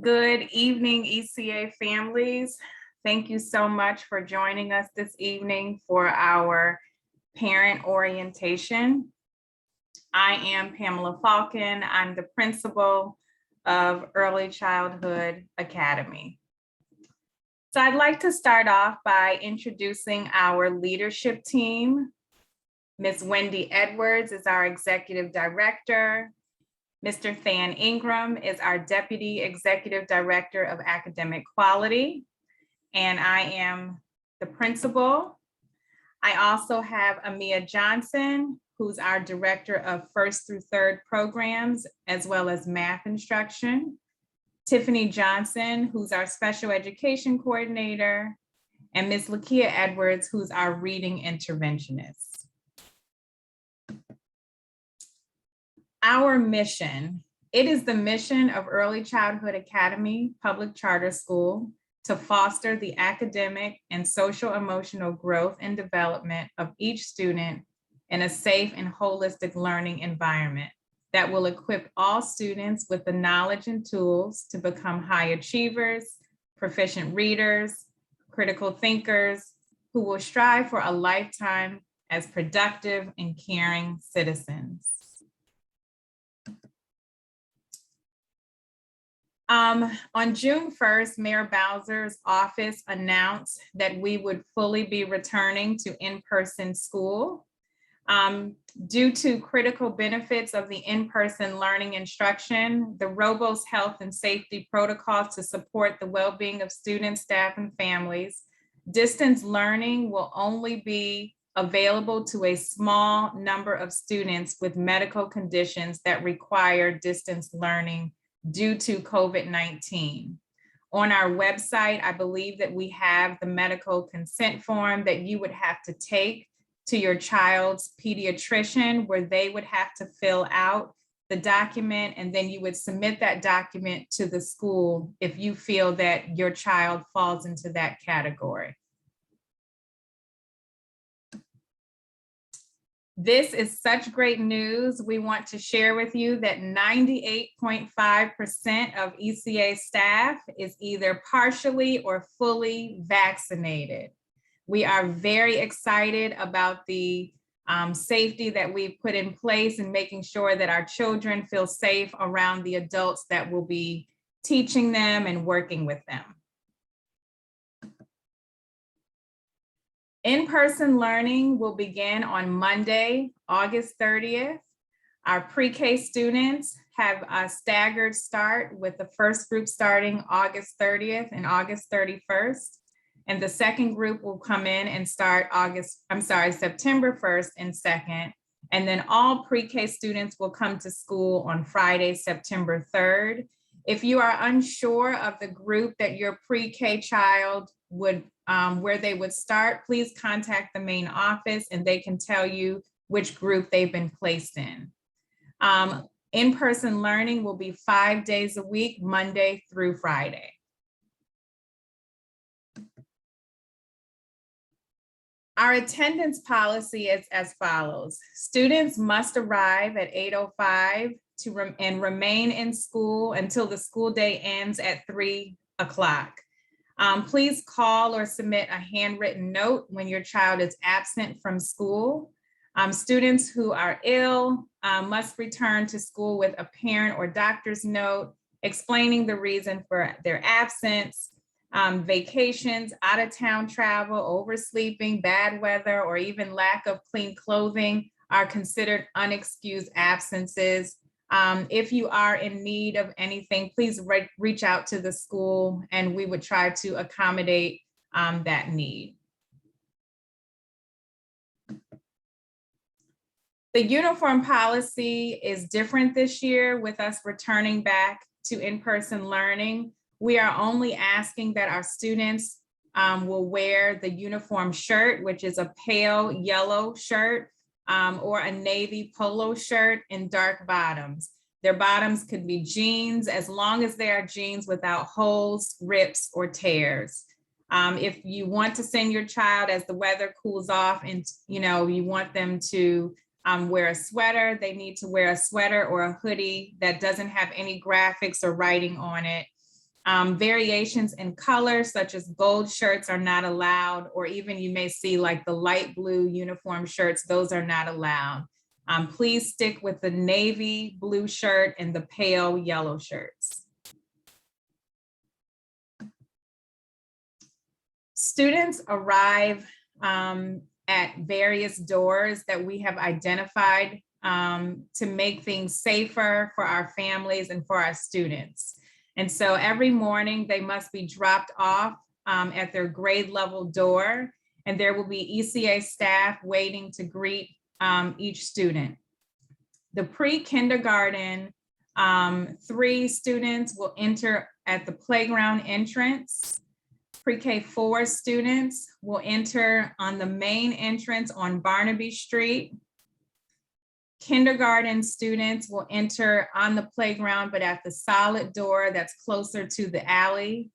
Good evening, ECA families. Thank you so much for joining us this evening for our parent orientation. I am Pamela Falcon. I'm the principal of Early Childhood Academy. So I'd like to start off by introducing our leadership team. Ms. Wendy Edwards is our executive director. Mr. Than Ingram is our Deputy Executive Director of Academic Quality, and I am the principal. I also have Amia Johnson, who's our Director of First through Third Programs, as well as Math Instruction. Tiffany Johnson, who's our Special Education Coordinator, and Ms. Lakia Edwards, who's our Reading Interventionist. Our mission, it is the mission of Early Childhood Academy Public Charter School to foster the academic and social emotional growth and development of each student in a safe and holistic learning environment that will equip all students with the knowledge and tools to become high achievers, proficient readers, critical thinkers, who will strive for a lifetime as productive and caring citizens. On June 1st, Mayor Bowser's office announced that we would fully be returning to in-person school. Due to critical benefits of the in-person learning instruction, the robust health and safety protocols to support the well-being of students, staff, and families, distance learning will only be available to a small number of students with medical conditions that require distance learning due to COVID-19. On our website, I believe that we have the medical consent form that you would have to take to your child's pediatrician, where they would have to fill out the document, and then you would submit that document to the school if you feel that your child falls into that category. This is such great news. We want to share with you that 98.5% of ECA staff is either partially or fully vaccinated. We are very excited about the safety that we've put in place and making sure that our children feel safe around the adults that will be teaching them and working with them. In-person learning will begin on Monday, August 30th. Our pre-K students have a staggered start, with the first group starting August 30th and August 31st. And the second group will come in and start September 1st and 2nd. And then all pre-K students will come to school on Friday, September 3rd. If you are unsure of the group that your pre-K child would where they would start, please contact the main office and they can tell you which group they've been placed in. In-person learning will be 5 days a week, Monday through Friday. Our attendance policy is as follows. Students must arrive at 8:05 and remain in school until the school day ends at 3 o'clock. Please call or submit a handwritten note when your child is absent from school. Students who are ill must return to school with a parent or doctor's note explaining the reason for their absence. Vacations, out-of-town travel, oversleeping, bad weather, or even lack of clean clothing are considered unexcused absences. If you are in need of anything, please reach out to the school and we would try to accommodate that need. The uniform policy is different this year with us returning back to in-person learning. We are only asking that our students will wear the uniform shirt, which is a pale yellow shirt, or a navy polo shirt in dark bottoms. Their bottoms could be jeans, as long as they are jeans without holes, rips, or tears. If you want to send your child as the weather cools off and you want them to wear a sweater, they need to wear a sweater or a hoodie that doesn't have any graphics or writing on it. Variations in color, such as gold shirts, are not allowed, or even you may see like the light blue uniform shirts, those are not allowed. Please stick with the navy blue shirt and the pale yellow shirts. Students arrive at various doors that we have identified to make things safer for our families and for our students. And so every morning they must be dropped off at their grade level door, and there will be ECA staff waiting to greet each student. The pre-kindergarten 3 students will enter at the playground entrance. Pre-K 4 students will enter on the main entrance on Barnaby Street. Kindergarten students will enter on the playground, but at the solid door that's closer to the alley.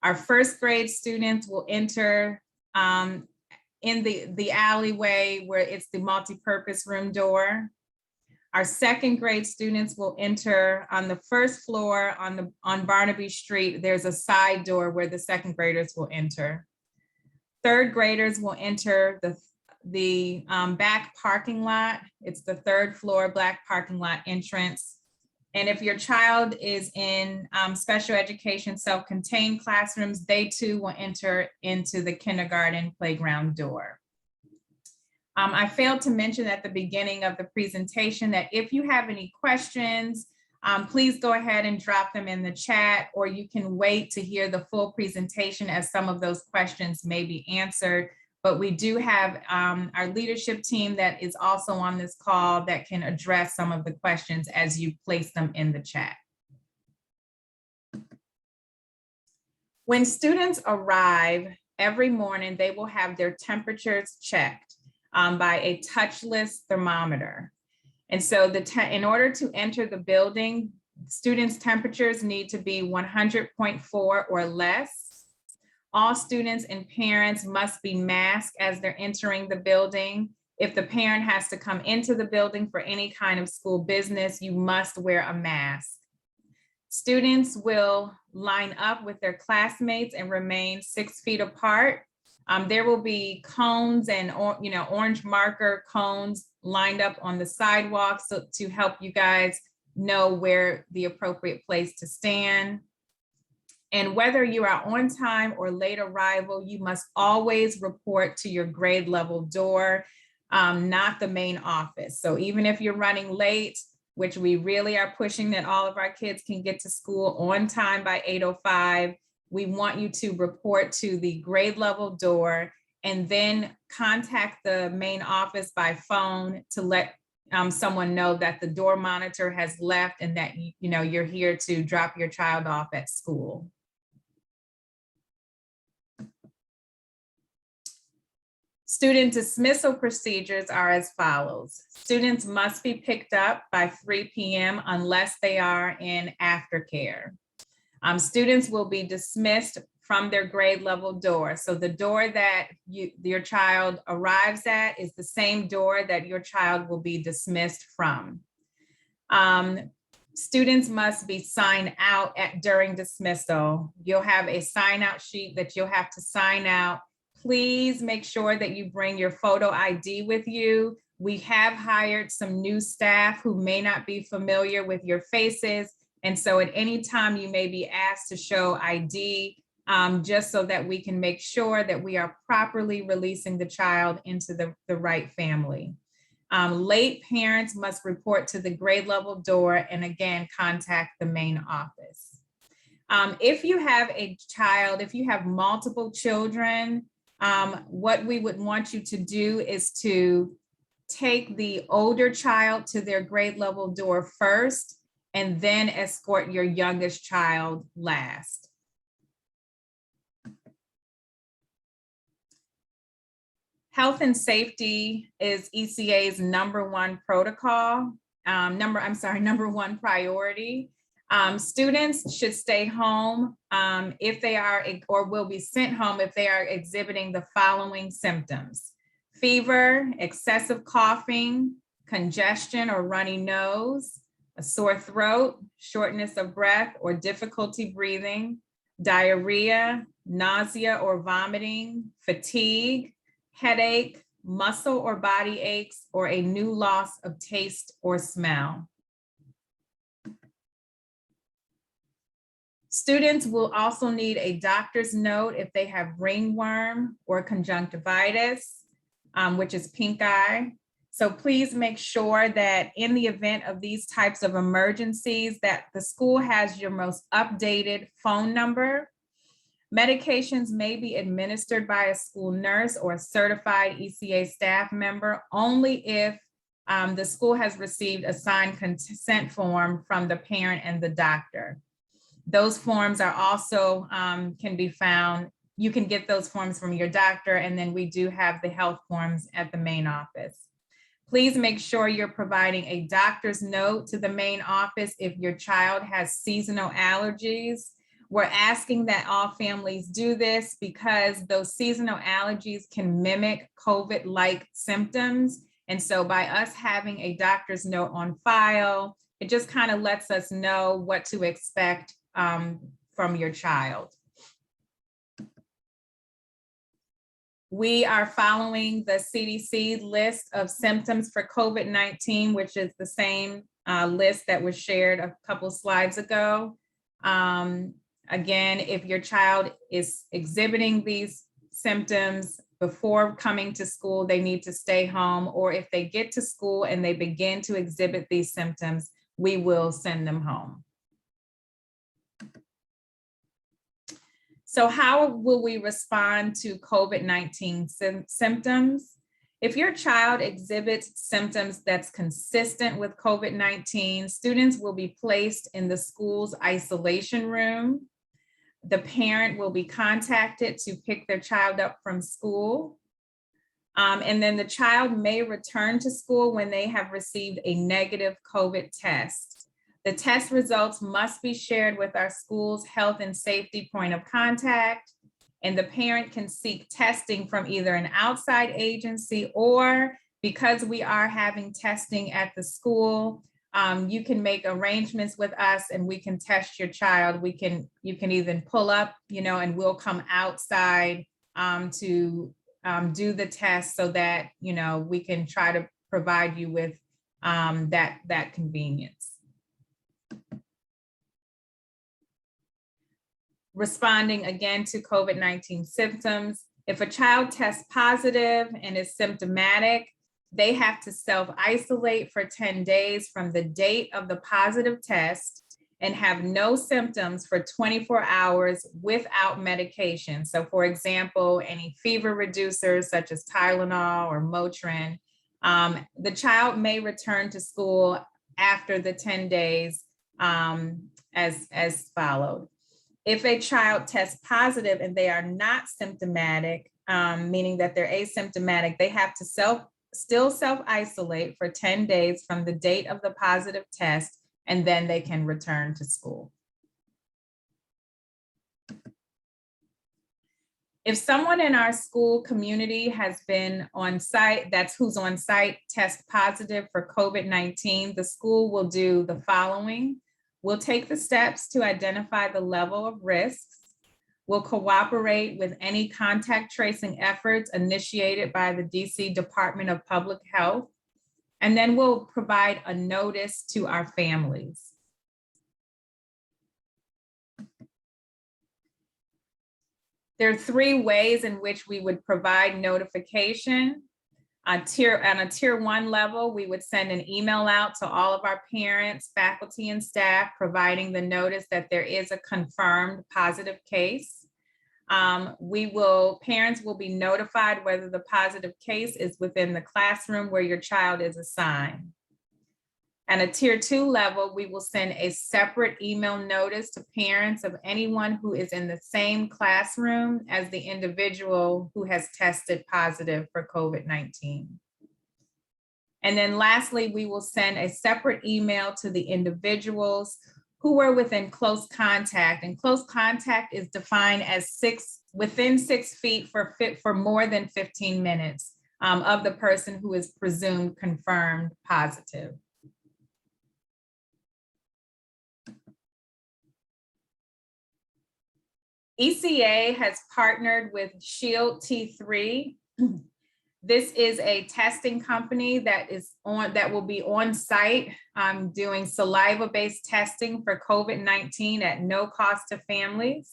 Our first grade students will enter in the alleyway where it's the multi-purpose room door. Our second grade students will enter on the first floor on Barnaby Street. There's a side door where the second graders will enter. Third graders will enter the back parking lot. It's the 3rd floor black parking lot entrance. And if your child is in special education self-contained classrooms, they too will enter into the kindergarten playground door. I failed to mention at the beginning of the presentation that if you have any questions, please go ahead and drop them in the chat, or you can wait to hear the full presentation as some of those questions may be answered. But we do have our leadership team that is also on this call that can address some of the questions as you place them in the chat. When students arrive every morning, they will have their temperatures checked by a touchless thermometer. And so in order to enter the building, students' temperatures need to be 100.4 or less. All students and parents must be masked as they're entering the building. If the parent has to come into the building for any kind of school business, you must wear a mask. Students will line up with their classmates and remain 6 feet apart. There will be cones and orange marker cones lined up on the sidewalk to help you guys know where the appropriate place to stand. And whether you are on time or late arrival, you must always report to your grade level door, not the main office. So even if you're running late, which we really are pushing that all of our kids can get to school on time by 8:05, we want you to report to the grade level door and then contact the main office by phone to let someone know that the door monitor has left and that you're here to drop your child off at school. Student dismissal procedures are as follows. Students must be picked up by 3 p.m. unless they are in aftercare. Students will be dismissed from their grade level door. So the door that your child arrives at is the same door that your child will be dismissed from. Students must be signed out during dismissal. You'll have a sign out sheet that you'll have to sign out. Please make sure that you bring your photo ID with you. We have hired some new staff who may not be familiar with your faces. And so at any time you may be asked to show ID just so that we can make sure that we are properly releasing the child into the right family. Late parents must report to the grade level door and again, contact the main office. If you have a child, if you have multiple children, what we would want you to do is to take the older child to their grade level door first and then escort your youngest child last. Health and safety is ECA's number one protocol, number one priority. Students should stay home if they are, or will be sent home if they are exhibiting the following symptoms: fever, excessive coughing, congestion or runny nose, a sore throat, shortness of breath or difficulty breathing, diarrhea, nausea or vomiting, fatigue, headache, muscle or body aches, or a new loss of taste or smell. Students will also need a doctor's note if they have ringworm or conjunctivitis, which is pink eye. So please make sure that in the event of these types of emergencies that the school has your most updated phone number. Medications may be administered by a school nurse or a certified ECA staff member only if the school has received a signed consent form from the parent and the doctor. Those forms are also can be found. You can get those forms from your doctor, and then we do have the health forms at the main office. Please make sure you're providing a doctor's note to the main office if your child has seasonal allergies. We're asking that all families do this because those seasonal allergies can mimic COVID-like symptoms. And so by us having a doctor's note on file, it just kind of lets us know what to expect from your child. We are following the CDC list of symptoms for COVID-19, which is the same list that was shared a couple slides ago. Again, if your child is exhibiting these symptoms before coming to school, they need to stay home, or if they get to school and they begin to exhibit these symptoms, we will send them home. So how will we respond to COVID-19 symptoms? If your child exhibits symptoms that's consistent with COVID-19, students will be placed in the school's isolation room. The parent will be contacted to pick their child up from school. And then the child may return to school when they have received a negative COVID test. The test results must be shared with our school's health and safety point of contact, and the parent can seek testing from either an outside agency, or because we are having testing at the school, you can make arrangements with us and we can test your child. You can even pull up, and we'll come outside to do the test so that, we can try to provide you with that convenience. Responding again to COVID-19 symptoms. If a child tests positive and is symptomatic, they have to self-isolate for 10 days from the date of the positive test and have no symptoms for 24 hours without medication. So for example, any fever reducers such as Tylenol or Motrin, the child may return to school after the 10 days as followed. If a child tests positive and they are not symptomatic, meaning that they're asymptomatic, they have to still self-isolate for 10 days from the date of the positive test, and then they can return to school. If someone in our school community has been on site, who's on site, test positive for COVID-19, the school will do the following. We'll take the steps to identify the level of risks. We'll cooperate with any contact tracing efforts initiated by the DC Department of Public Health. And then we'll provide a notice to our families. There are 3 ways in which we would provide notification. On a tier 1 level, we would send an email out to all of our parents, faculty, and staff, providing the notice that there is a confirmed positive case. Parents will be notified whether the positive case is within the classroom where your child is assigned. At a tier 2 level, we will send a separate email notice to parents of anyone who is in the same classroom as the individual who has tested positive for COVID-19. And then lastly, we will send a separate email to the individuals who were within close contact, and close contact is defined as within 6 feet for more than 15 minutes of the person who is presumed confirmed positive. ECA has partnered with Shield T3. This is a testing company that will be on site doing saliva-based testing for COVID-19 at no cost to families.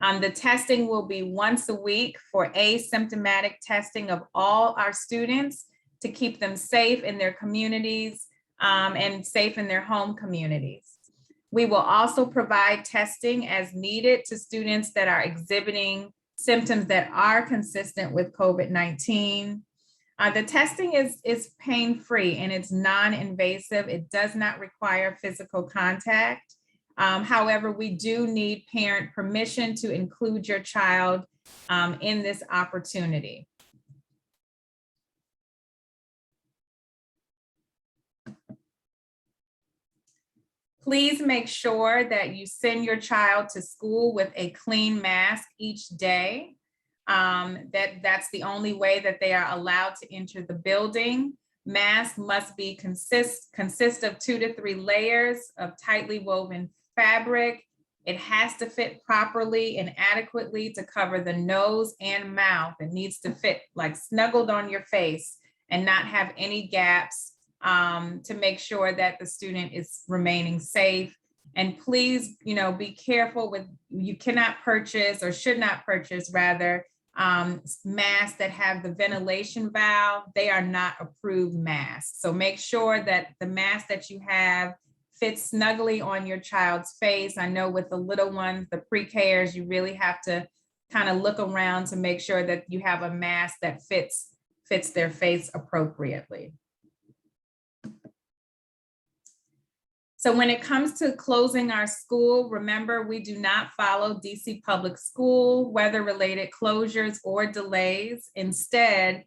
The testing will be once a week for asymptomatic testing of all our students to keep them safe in their communities and safe in their home communities. We will also provide testing as needed to students that are exhibiting symptoms that are consistent with COVID-19. The testing is pain-free and it's non-invasive. It does not require physical contact. However, we do need parent permission to include your child in this opportunity. Please make sure that you send your child to school with a clean mask each day. That's the only way that they are allowed to enter the building. Masks must be consist of 2 to 3 layers of tightly woven fabric. It has to fit properly and adequately to cover the nose and mouth. It needs to fit like snuggled on your face and not have any gaps to make sure that the student is remaining safe. And please, be careful with, you cannot purchase or should not purchase rather masks that have the ventilation valve. They are not approved masks. So make sure that the mask that you have fits snugly on your child's face. I know with the little ones, the pre-Kers, you really have to kind of look around to make sure that you have a mask that fits their face appropriately. So when it comes to closing our school, remember, we do not follow DC Public School weather-related closures or delays. Instead,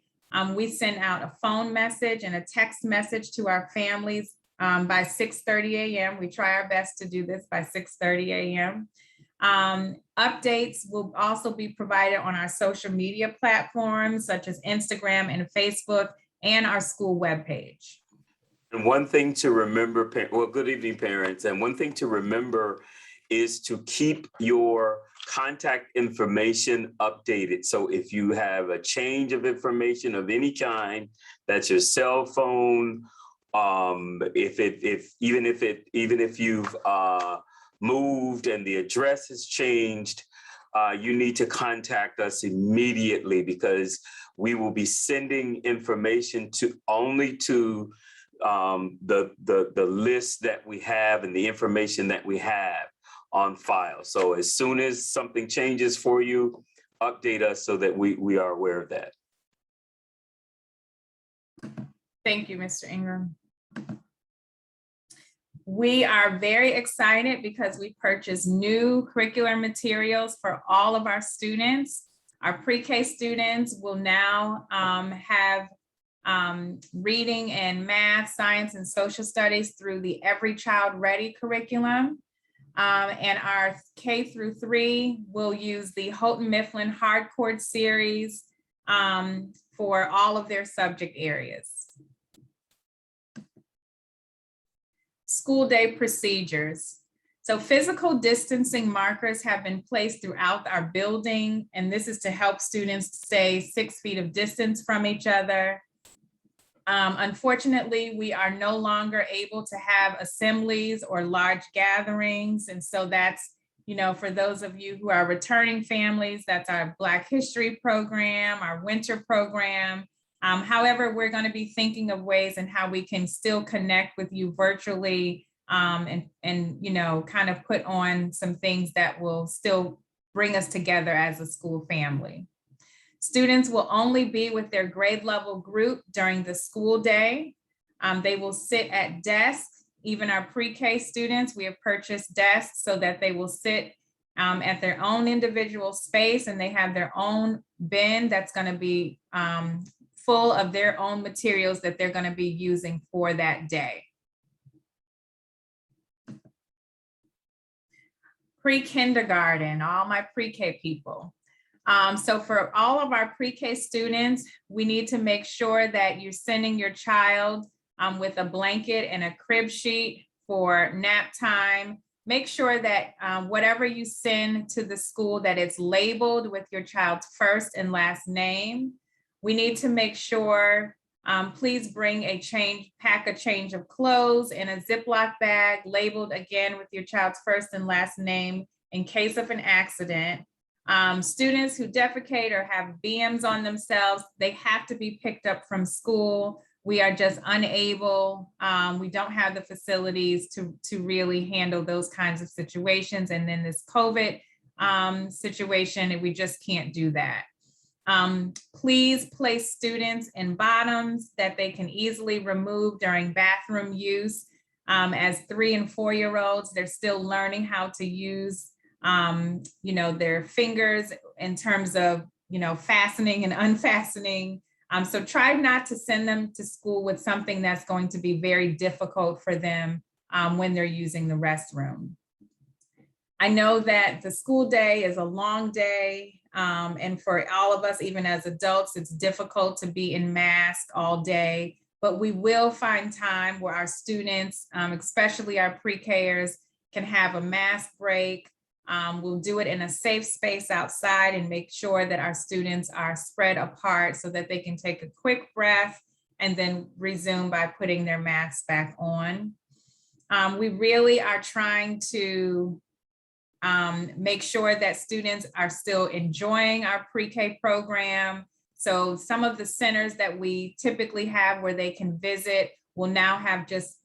we send out a phone message and a text message to our families by 6:30 a.m. We try our best to do this by 6:30 a.m. Updates will also be provided on our social media platforms such as Instagram and Facebook and our school webpage. And one thing to remember, well, good evening, parents. And one thing to remember is to keep your contact information updated. So if you have a change of information of any kind, that's your cell phone. Even if you've moved and the address has changed, you need to contact us immediately because we will be sending information only to the list that we have and the information that we have on file. So as soon as something changes for you, update us so that we are aware of that. Thank you, Mr. Ingram. We are very excited because we purchased new curricular materials for all of our students. Our pre-K students will now have reading and math, science, and social studies through the Every Child Ready curriculum. And our K through 3 will use the Houghton Mifflin Hardcourt series for all of their subject areas. School day procedures. So physical distancing markers have been placed throughout our building, and this is to help students stay 6 feet of distance from each other. Unfortunately, we are no longer able to have assemblies or large gatherings. And so that's, for those of you who are returning families, that's our Black History program, our winter program. However, we're going to be thinking of ways and how we can still connect with you virtually and kind of put on some things that will still bring us together as a school family. Students will only be with their grade level group during the school day. They will sit at desks. Even our pre-K students, we have purchased desks so that they will sit at their own individual space, and they have their own bin that's going to be full of their own materials that they're going to be using for that day. Pre-kindergarten, all my pre-K people. So for all of our pre-K students, we need to make sure that you're sending your child with a blanket and a crib sheet for nap time, make sure that whatever you send to the school, that it's labeled with your child's first and last name. We need to make sure, please bring pack a change of clothes in a Ziploc bag labeled again with your child's first and last name in case of an accident. Students who defecate or have BMs on themselves, they have to be picked up from school. We are just unable, we don't have the facilities to really handle those kinds of situations. And then this COVID situation, we just can't do that. Please place students in bottoms that they can easily remove during bathroom use. As 3 and 4-year-olds, they're still learning how to use their fingers in terms of, fastening and unfastening. So try not to send them to school with something that's going to be very difficult for them when they're using the restroom. I know that the school day is a long day, and for all of us, even as adults, it's difficult to be in mask all day, but we will find time where our students, especially our pre-Kers, can have a mask break. We'll do it in a safe space outside and make sure that our students are spread apart so that they can take a quick breath and then resume by putting their masks back on. We really are trying to make sure that students are still enjoying our pre-K program. So some of the centers that we typically have where they can visit will now have just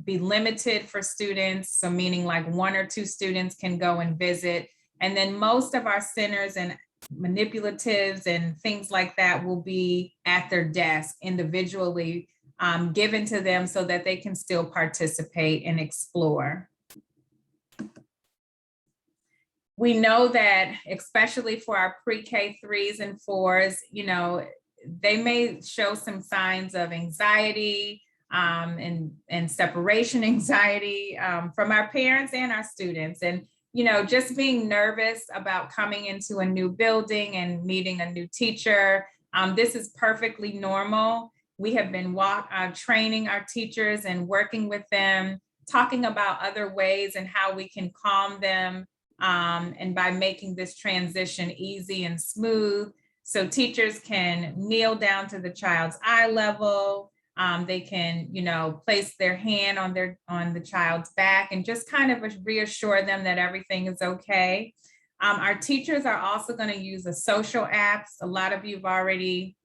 be limited for students. So meaning like 1 or 2 students can go and visit. And then most of our centers and manipulatives and things like that will be at their desk individually given to them so that they can still participate and explore. We know that, especially for our pre-K 3s and 4s, they may show some signs of anxiety and separation anxiety from our parents and our students. And, just being nervous about coming into a new building and meeting a new teacher. This is perfectly normal. We have been training our teachers and working with them, talking about other ways and how we can calm them. And by making this transition easy and smooth, so teachers can kneel down to the child's eye level. They can, place their hand on the child's back and just kind of reassure them that everything is okay. Our teachers are also going to use the social apps. A lot of you have already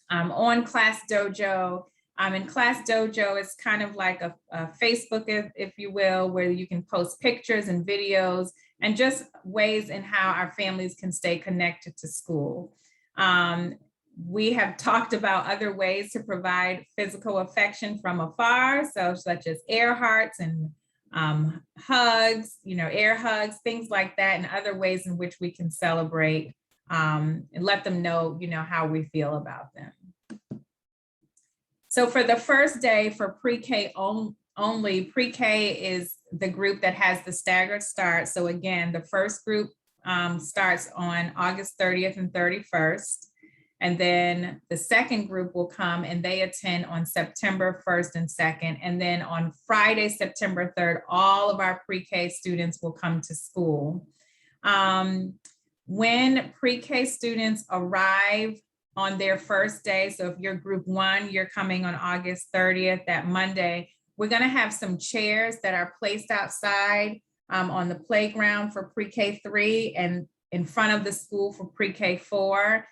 on Class Dojo. In Class Dojo, it's kind of like a Facebook, if you will, where you can post pictures and videos and just ways in how our families can stay connected to school. We have talked about other ways to provide physical affection from afar, so such as air hearts and hugs, air hugs, things like that, and other ways in which we can celebrate and let them know, how we feel about them. So for the first day for pre-K only, pre-K is the group that has the staggered start. So again, the first group starts on August 30th and 31st. And then the second group will come and they attend on September 1st and 2nd. And then on Friday, September 3rd, all of our pre-K students will come to school. When pre-K students arrive on their first day, so if you're group 1, you're coming on August 30th, that Monday, we're going to have some chairs that are placed outside on the playground for pre-K 3 and in front of the school for pre-K 4.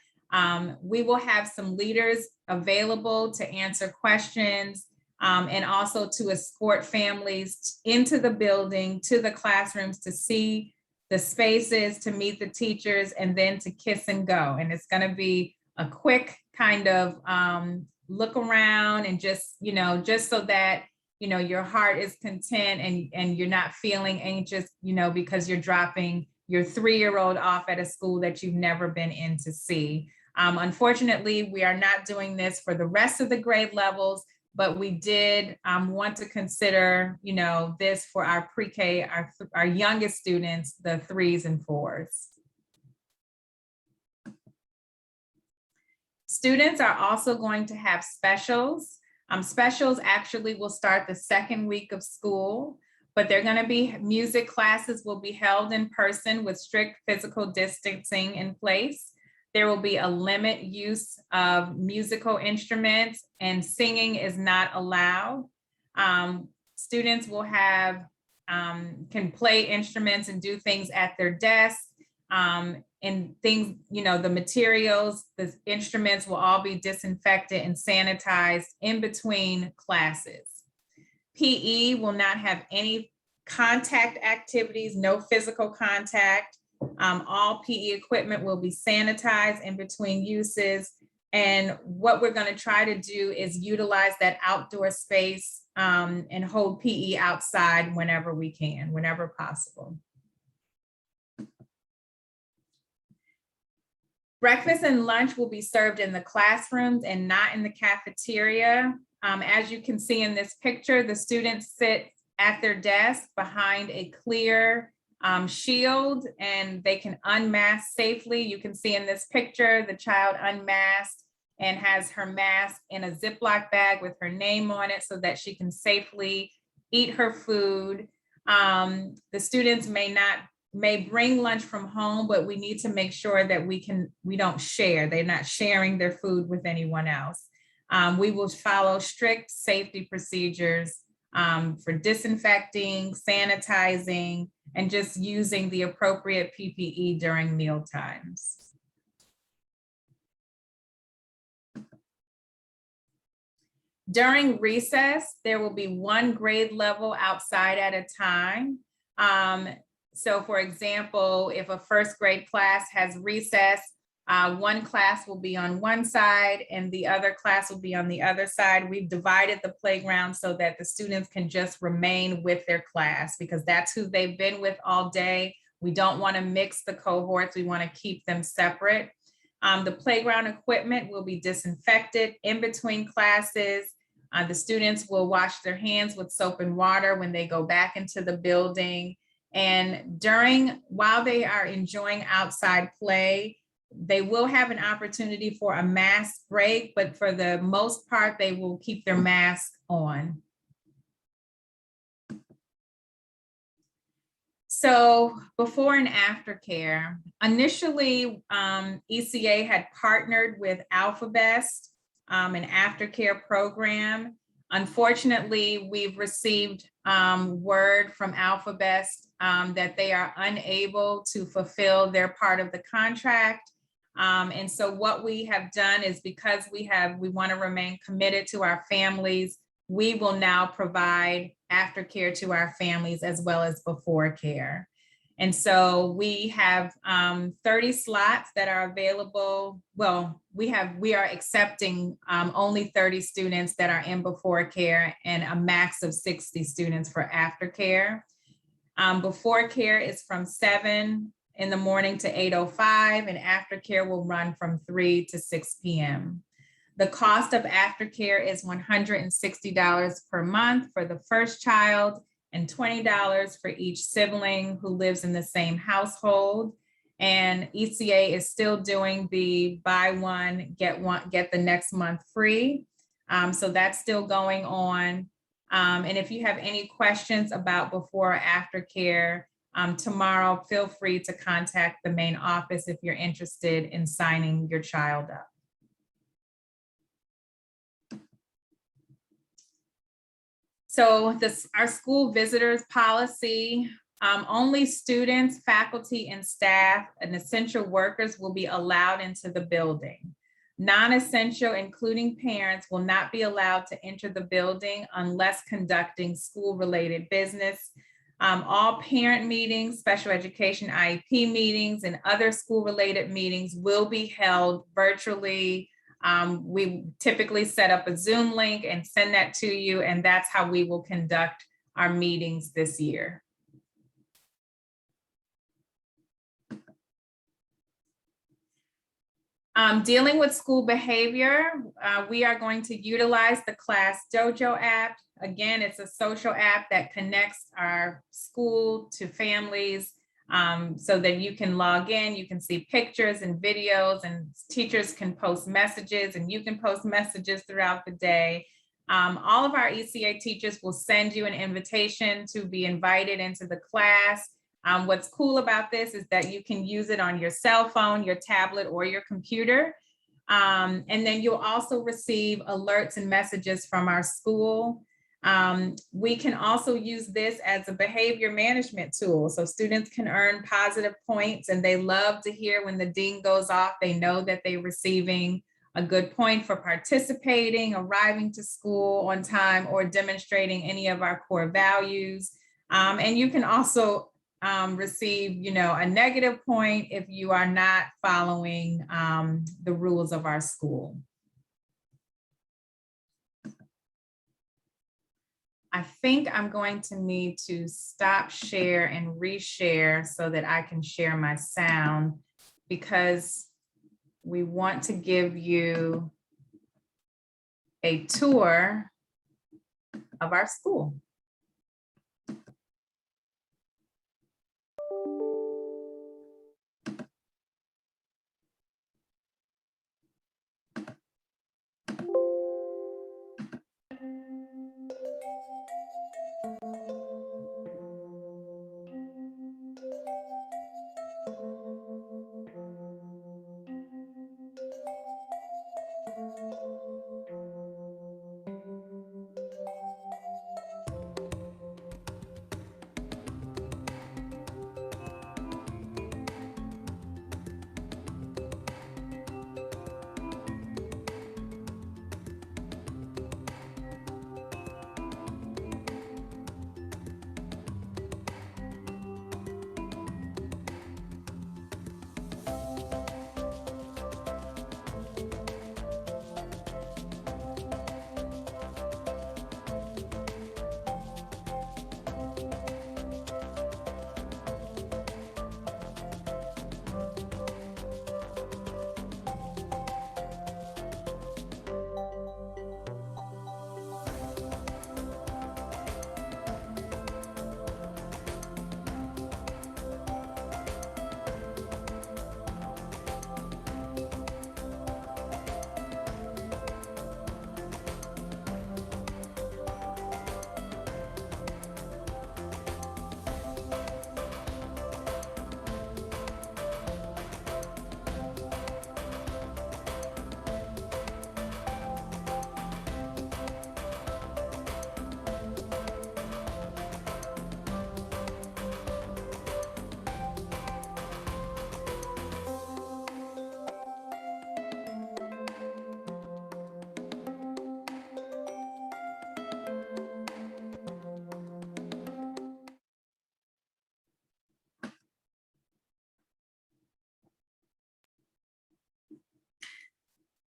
We will have some leaders available to answer questions and also to escort families into the building, to the classrooms, to see the spaces, to meet the teachers, and then to kiss and go. And it's going to be a quick kind of look around and just, just so that, your heart is content and you're not feeling anxious, because you're dropping your 3-year-old off at a school that you've never been in to see. Unfortunately, we are not doing this for the rest of the grade levels, but we did want to consider, this for our pre-K, our youngest students, the 3s and 4s. Students are also going to have specials. Specials actually will start the second week of school. but they're going to be music classes will be held in person with strict physical distancing in place. There will be a limit use of musical instruments and singing is not allowed. Students will have, can play instruments and do things at their desk. And things, you know, the materials, the instruments will all be disinfected and sanitized in between classes. PE will not have any contact activities, no physical contact. All PE equipment will be sanitized in between uses. And what we're going to try to do is utilize that outdoor space and hold PE outside whenever we can, whenever possible. Breakfast and lunch will be served in the classrooms and not in the cafeteria. As you can see in this picture, the students sit at their desk behind a clear shield and they can unmask safely. You can see in this picture, the child unmasked and has her mask in a Ziploc bag with her name on it so that she can safely eat her food. The students may bring lunch from home, but we need to make sure that we don't share. They're not sharing their food with anyone else. We will follow strict safety procedures for disinfecting, sanitizing, and just using the appropriate PPE during meal times. During recess, there will be one grade level outside at a time. So for example, if a first grade class has recess, one class will be on one side and the other class will be on the other side. We've divided the playground so that the students can just remain with their class because that's who they've been with all day. We don't want to mix the cohorts. We want to keep them separate. The playground equipment will be disinfected in between classes. The students will wash their hands with soap and water when they go back into the building. And while they are enjoying outside play, they will have an opportunity for a mask break, but for the most part, they will keep their mask on. So before and after care, initially ECA had partnered with AlphaBest, an aftercare program. Unfortunately, we've received word from AlphaBest that they are unable to fulfill their part of the contract. And so what we have done is because we want to remain committed to our families, we will now provide aftercare to our families as well as before care. And so we have 30 slots that are available. Well, we are accepting only 30 students that are in before care and a max of 60 students for aftercare. Before care is from 7 in the morning to 8:05 and aftercare will run from 3 to 6 p.m. The cost of aftercare is $160 per month for the first child and $20 for each sibling who lives in the same household. And ECA is still doing the buy one, get the next month free. So that's still going on. And if you have any questions about before or after care, tomorrow, feel free to contact the main office if you're interested in signing your child up. So our school visitors policy, only students, faculty, and staff and essential workers will be allowed into the building. Non-essential, including parents, will not be allowed to enter the building unless conducting school-related business. All parent meetings, special education IEP meetings, and other school-related meetings will be held virtually. We typically set up a Zoom link and send that to you, and that's how we will conduct our meetings this year. Dealing with school behavior, we are going to utilize the Class Dojo app. Again, it's a social app that connects our school to families so that you can log in, you can see pictures and videos, and teachers can post messages and you can post messages throughout the day. All of our ECA teachers will send you an invitation to be invited into the class. What's cool about this is that you can use it on your cell phone, your tablet, or your computer. And then you'll also receive alerts and messages from our school. We can also use this as a behavior management tool. So students can earn positive points, and they love to hear when the ding goes off, they know that they're receiving a good point for participating, arriving to school on time, or demonstrating any of our core values. And you can also receive, a negative point if you are not following the rules of our school. I think I'm going to need to stop share and reshare so that I can share my sound, because we want to give you a tour of our school.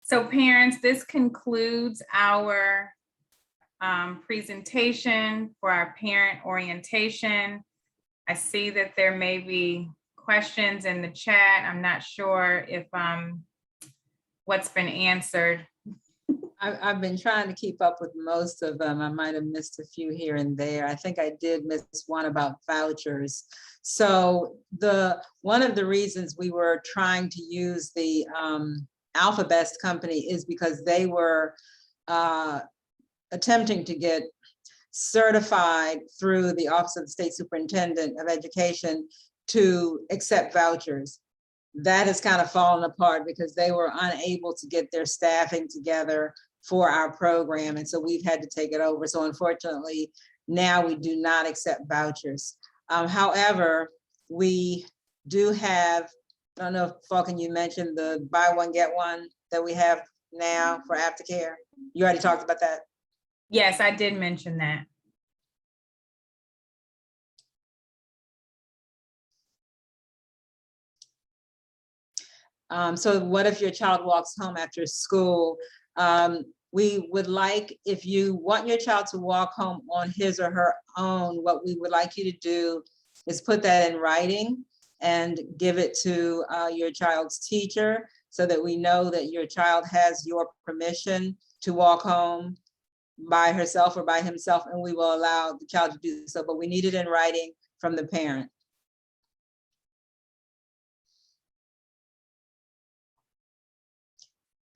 So parents, this concludes our presentation for our parent orientation. I see that there may be questions in the chat. I'm not sure if what's been answered. I've been trying to keep up with most of them. I might have missed a few here and there. I think I did miss one about vouchers. So one of the reasons we were trying to use the Alphabest company is because they were attempting to get certified through the Office of the State Superintendent of Education to accept vouchers. That has kind of fallen apart because they were unable to get their staffing together for our program. And so we've had to take it over. So unfortunately, now we do not accept vouchers. However, we do have, I don't know if Falcon, you mentioned the buy one, get one that we have now for aftercare. You already talked about that? Yes, I did mention that. So what if your child walks home after school? We would like, if you want your child to walk home on his or her own, what we would like you to do is put that in writing and give it to your child's teacher so that we know that your child has your permission to walk home by herself or by himself, and we will allow the child to do so, but we need it in writing from the parent.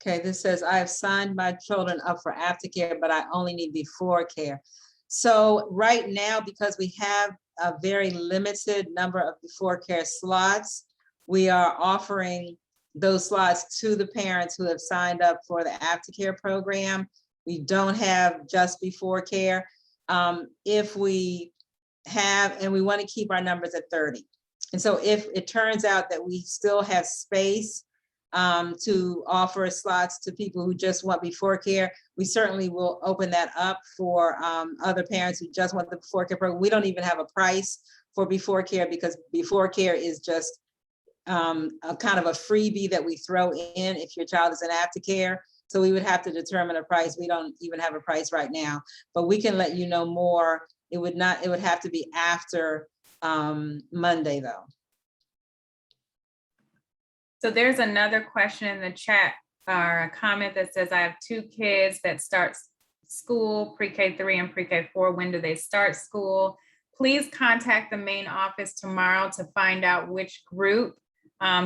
Okay, this says, I have signed my children up for aftercare, but I only need before care. So right now, because we have a very limited number of before care slots, we are offering those slots to the parents who have signed up for the aftercare program. We don't have just before care. If we have, and we want to keep our numbers at 30. And so if it turns out that we still have space to offer slots to people who just want before care, we certainly will open that up for other parents who just want the before care program. We don't even have a price for before care because before care is just a kind of a freebie that we throw in if your child is in aftercare. So we would have to determine a price. We don't even have a price right now, but we can let you know more. It would have to be after Monday though. So there's another question in the chat or a comment that says, I have 2 kids that start school, pre-K 3 and pre-K 4. When do they start school? Please contact the main office tomorrow to find out which group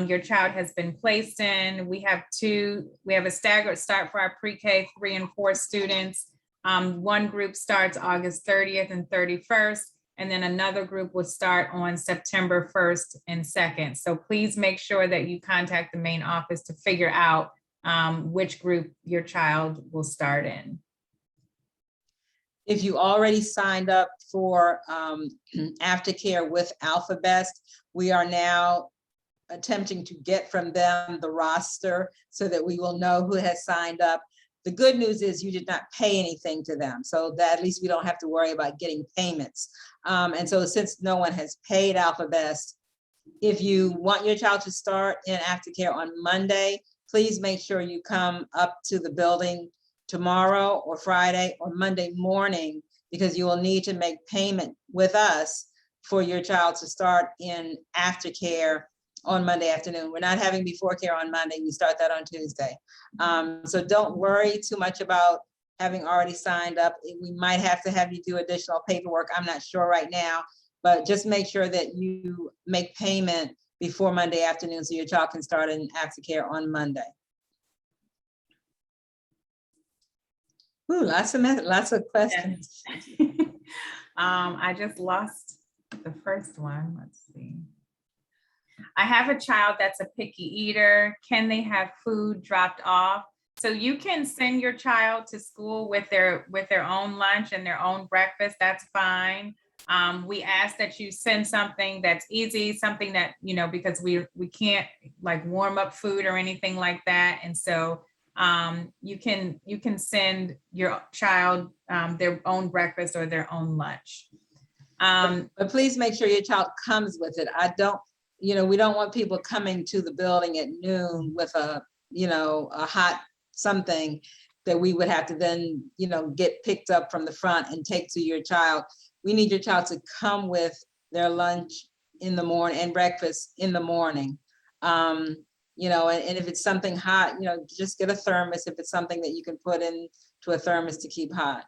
your child has been placed in. We have a staggered start for our pre-K 3 and 4 students. One group starts August 30th and 31st. And then another group will start on September 1st and 2nd. So please make sure that you contact the main office to figure out which group your child will start in. If you already signed up for aftercare with AlphaBest, we are now attempting to get from them the roster so that we will know who has signed up. The good news is you did not pay anything to them, so that at least we don't have to worry about getting payments. And so since no one has paid AlphaBest, if you want your child to start in aftercare on Monday, please make sure you come up to the building tomorrow or Friday or Monday morning, because you will need to make payment with us for your child to start in aftercare on Monday afternoon. We're not having before care on Monday. We start that on Tuesday. So don't worry too much about having already signed up. We might have to have you do additional paperwork. I'm not sure right now, but just make sure that you make payment before Monday afternoon so your child can start in aftercare on Monday. Ooh, lots of questions. I just lost the first one. Let's see. I have a child that's a picky eater. Can they have food dropped off? So you can send your child to school with their own lunch and their own breakfast. That's fine. We ask that you send something that's easy, something that, because we can't like warm up food or anything like that. And so you can send your child their own breakfast or their own lunch. But please make sure your child comes with it. We don't want people coming to the building at noon with a hot something that we would have to then, get picked up from the front and take to your child. We need your child to come with their lunch in the morning and breakfast in the morning. And if it's something hot, just get a thermos if it's something that you can put into a thermos to keep hot.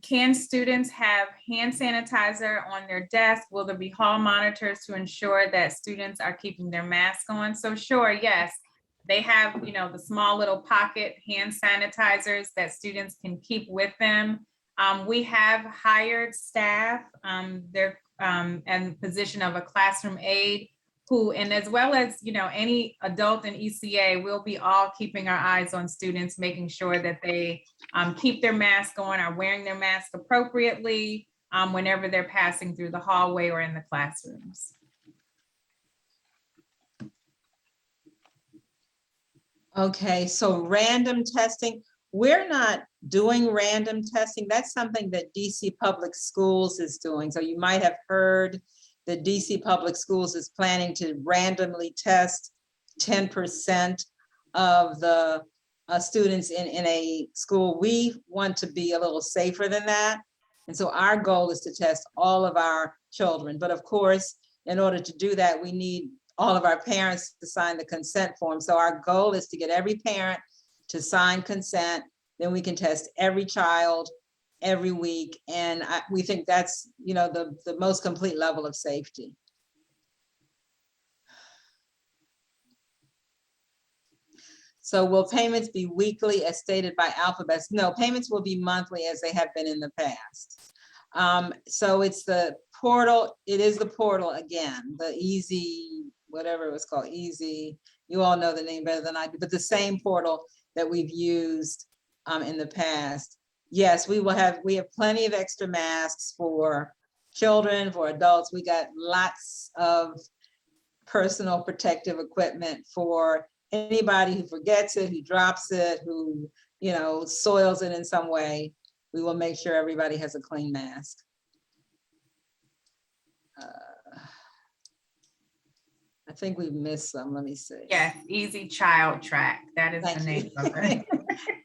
Can students have hand sanitizer on their desk? Will there be hall monitors to ensure that students are keeping their mask on? So sure, yes. They have, the small little pocket hand sanitizers that students can keep with them. We have hired staff, they're in the position of a classroom aide who, and as well as, any adult in ECA, we'll be all keeping our eyes on students, making sure that they keep their mask on, are wearing their mask appropriately whenever they're passing through the hallway or in the classrooms. Okay, so random testing, we're not doing random testing. That's something that DC Public Schools is doing. So you might have heard that DC Public Schools is planning to randomly test 10% of the students in a school. We want to be a little safer than that. And so our goal is to test all of our children. But of course, in order to do that, we need all of our parents to sign the consent form. So our goal is to get every parent to sign consent. Then we can test every child every week. And we think that's, the most complete level of safety. So will payments be weekly as stated by alphabets? No, payments will be monthly as they have been in the past. So it's the portal, it is the portal again, the easy, whatever it was called, easy. You all know the name better than I do, but the same portal that we've used in the past. Yes, we have plenty of extra masks for children, for adults. We got lots of personal protective equipment for anybody who forgets it, who drops it, who, soils it in some way. We will make sure everybody has a clean mask. I think we've missed some. Let me see. Yes, Easy Child Track. That is the Thank name you. of it.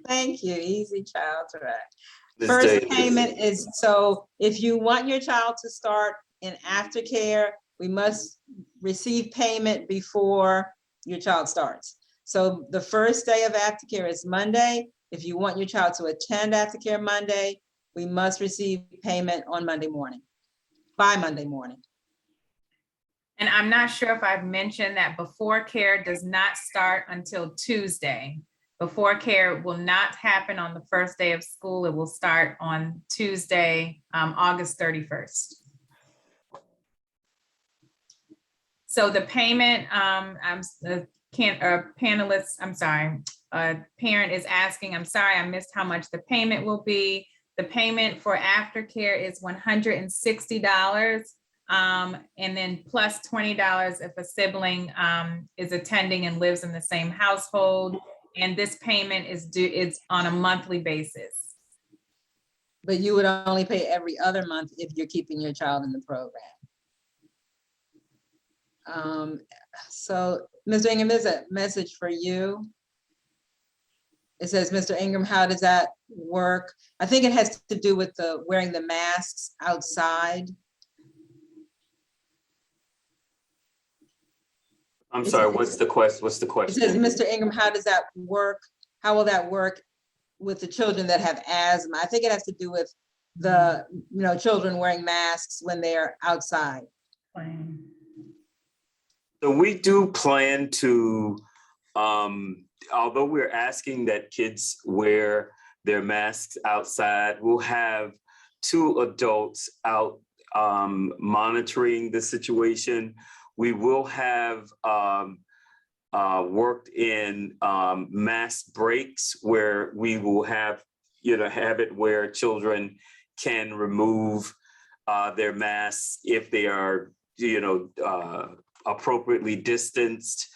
Thank you. Easy Child Track. Ms. First Davis. payment is, so if you want your child to start in aftercare, we must receive payment before your child starts. So the first day of aftercare is Monday. If you want your child to attend aftercare Monday, we must receive payment on Monday morning, by Monday morning. And I'm not sure if I've mentioned that Before Care does not start until Tuesday. Before Care will not happen on the first day of school. It will start on Tuesday, August 31st. So the payment, panelist, I'm sorry, parent is asking, I'm sorry, I missed how much the payment will be. The payment for aftercare is $160. And then plus $20 if a sibling is attending and lives in the same household. And this payment is due, it's on a monthly basis. But you would only pay every other month if you're keeping your child in the program. So Mr. Ingram, there's a message for you. It says, Mr. Ingram, how does that work? I think it has to do with the wearing the masks outside. I'm sorry, what's the question? What's the It question? says, Mr. Ingram, how does that work? How will that work with the children that have asthma? I think it has to do with the, children wearing masks when they're outside. So we do plan to, although we're asking that kids wear their masks outside, we'll have 2 adults out monitoring the situation. We will have worked in mask breaks where we will have it where children can remove their masks if they are, appropriately distanced.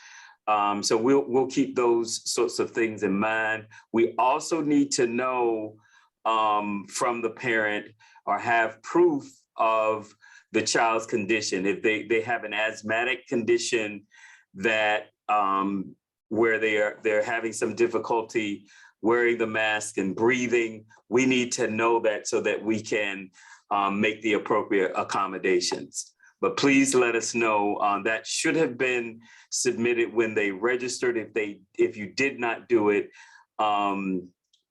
So we'll keep those sorts of things in mind. We also need to know from the parent or have proof of the child's condition. If they have an asthmatic condition that where they're having some difficulty wearing the mask and breathing, we need to know that so that we can make the appropriate accommodations. But please let us know. That should have been submitted when they registered. If you did not do it,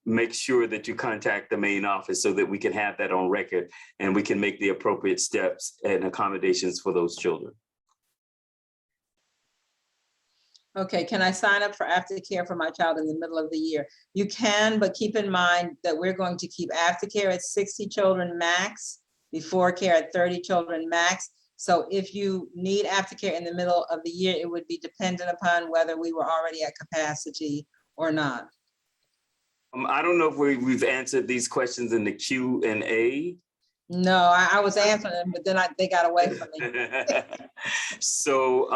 make sure that you contact the main office so that we can have that on record and we can make the appropriate steps and accommodations for those children. Okay, can I sign up for aftercare for my child in the middle of the year? You can, but keep in mind that we're going to keep aftercare at 60 children max, Before Care at 30 children max. So if you need aftercare in the middle of the year, it would be dependent upon whether we were already at capacity or not. I don't know if we've answered these questions in the Q&A. No, I was answering them, but then they got away from me. So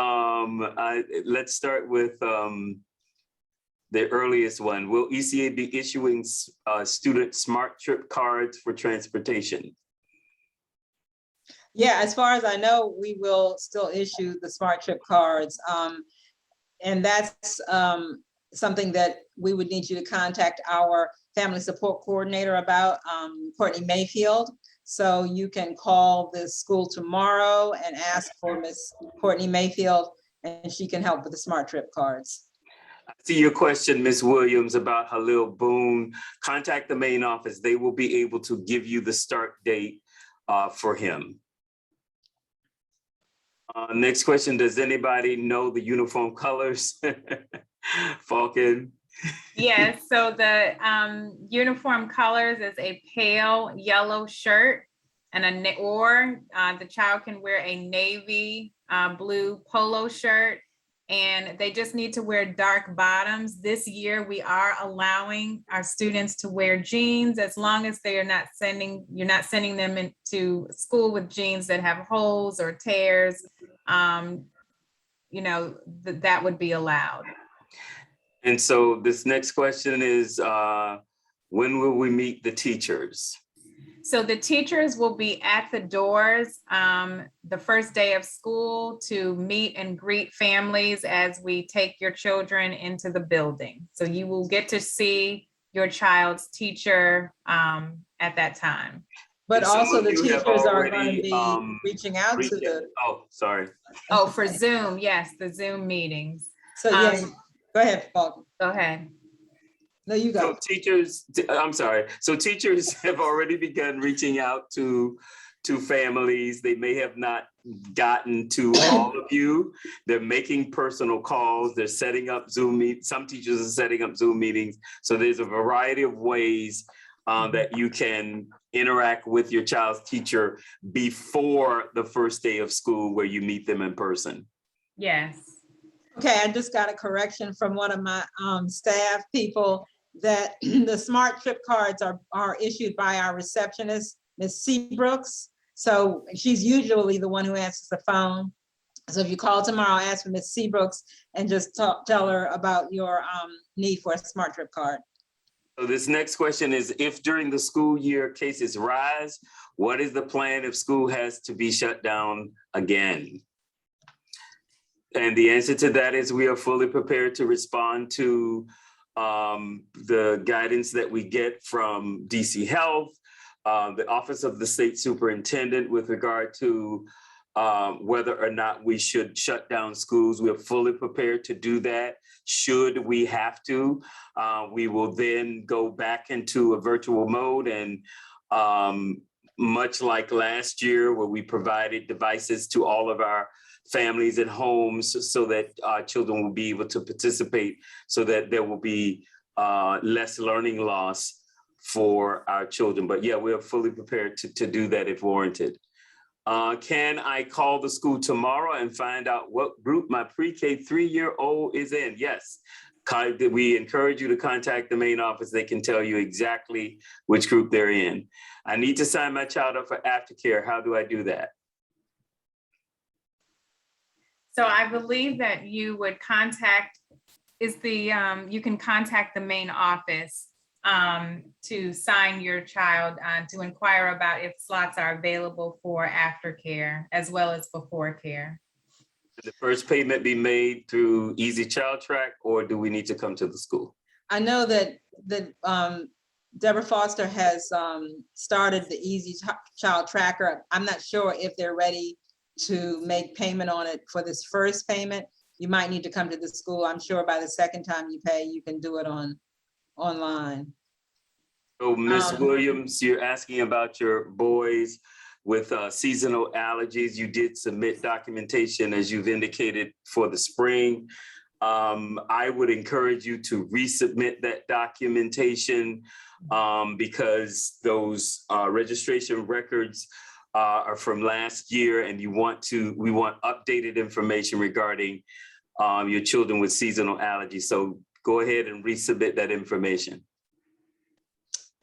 let's start with the earliest one. Will ECA be issuing student smart trip cards for transportation? Yeah, as far as I know, we will still issue the smart trip cards. And that's something that we would need you to contact our family support coordinator about, Courtney Mayfield. So you can call the school tomorrow and ask for Miss Courtney Mayfield, and she can help with the smart trip cards. I see your question, Ms. Williams, about Halil Boone. Contact the main office. They will be able to give you the start date for him. Next question, does anybody know the uniform colors? Falcon? Yes, so the uniform colors is a pale yellow shirt and the child can wear a navy blue polo shirt, and they just need to wear dark bottoms. This year, we are allowing our students to wear jeans as long as you're not sending them into school with jeans that have holes or tears. That would be allowed. And so this next question is, when will we meet the teachers? So the teachers will be at the doors the first day of school to meet and greet families as we take your children into the building. So you will get to see your child's teacher at that time. But And some also of the you have teachers are going already, to be reaching out to the, Oh, sorry. Oh, for Zoom, yes, the Zoom meetings. so yes, go ahead, Paul. Go ahead. No, you go. So teachers, I'm sorry. So teachers have already begun reaching out to families. They may have not gotten to all of you. They're making personal calls. They're setting up Zoom meetings. Some teachers are setting up Zoom meetings. So there's a variety of ways that you can interact with your child's teacher before the first day of school where you meet them in person. Yes. Okay, I just got a correction from one of my staff people that the Smart Trip cards are issued by our receptionist, Ms. Seabrooks. So she's usually the one who answers the phone. So if you call tomorrow, ask for Ms. Seabrooks and just tell her about your need for a Smart Trip card. So this next question is, if during the school year cases rise, what is the plan if school has to be shut down again? And the answer to that is we are fully prepared to respond to the guidance that we get from DC Health, the Office of the State Superintendent with regard to whether or not we should shut down schools. We are fully prepared to do that. Should we have to, we will then go back into a virtual mode, and much like last year where we provided devices to all of our families and homes so that our children will be able to participate, so that there will be less learning loss for our children. But yeah, we are fully prepared to do that if warranted. Can I call the school tomorrow and find out what group my pre-K 3-year-old is in? Yes. We encourage you to contact the main office. They can tell you exactly which group they're in. I need to sign my child up for aftercare. How do I do that? So I believe that you would you can contact the main office to sign your child, to inquire about if slots are available for aftercare as well as before care. Did the first payment be made through Easy Child Track, or do we need to come to the school? I know that Deborah Foster has started the Easy Child Tracker. I'm not sure if they're ready to make payment on it for this first payment. You might need to come to the school. I'm sure by the second time you pay, you can do it online. So Ms. Williams, you're asking about your boys with seasonal allergies. You did submit documentation, as you've indicated, for the spring. I would encourage you to resubmit that documentation because those registration records are from last year, and we want updated information regarding your children with seasonal allergies. So go ahead and resubmit that information.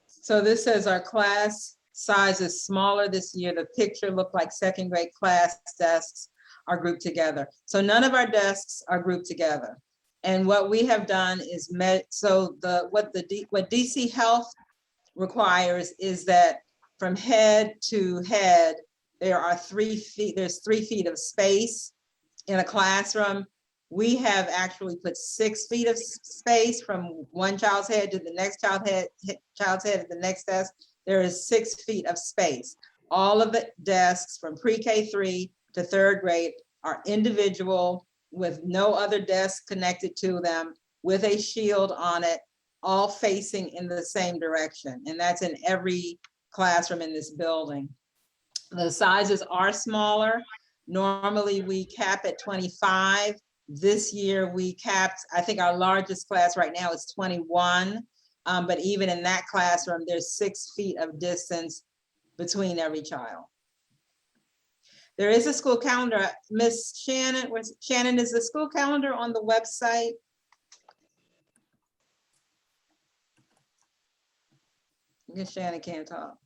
So this says our class size is smaller this year. The picture looked like second grade class desks are grouped together. So none of our desks are grouped together. And what we have done is what DC Health requires is that from head to head, there's 3 feet of space in a classroom. We have actually put 6 feet of space from one child's head to the next child's head at the next desk. There is 6 feet of space. All of the desks from pre-K 3 to 3rd grade are individual with no other desk connected to them, with a shield on it, all facing in the same direction. And that's in every classroom in this building. The sizes are smaller. Normally we cap at 25, This year we capped, I think our largest class right now is 21. But even in that classroom, there's 6 feet of distance between every child. There is a school calendar. Miss Shannon, Shannon, is the school calendar on the website? I guess Shannon can't talk.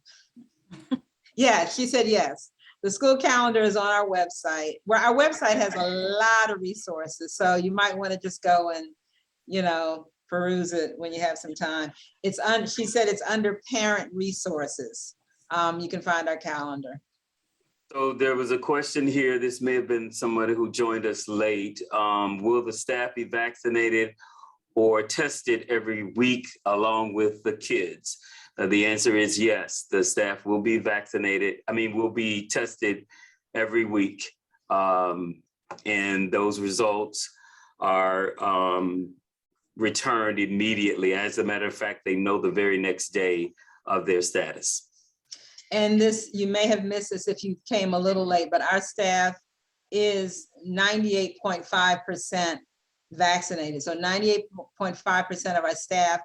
Yeah, she said yes. The school calendar is on our website, where our website has a lot of resources. So you might want to just go and, you know, peruse it when you have some time. She said it's under parent resources. You can find our calendar. So there was a question here. This may have been somebody who joined us late. Will the staff be vaccinated or tested every week along with the kids? The answer is yes, the staff will be vaccinated. Will be tested every week. And those results are returned immediately. As a matter of fact, they know the very next day of their status. And this, you may have missed this if you came a little late, but our staff is 98.5% vaccinated. So 98.5% of our staff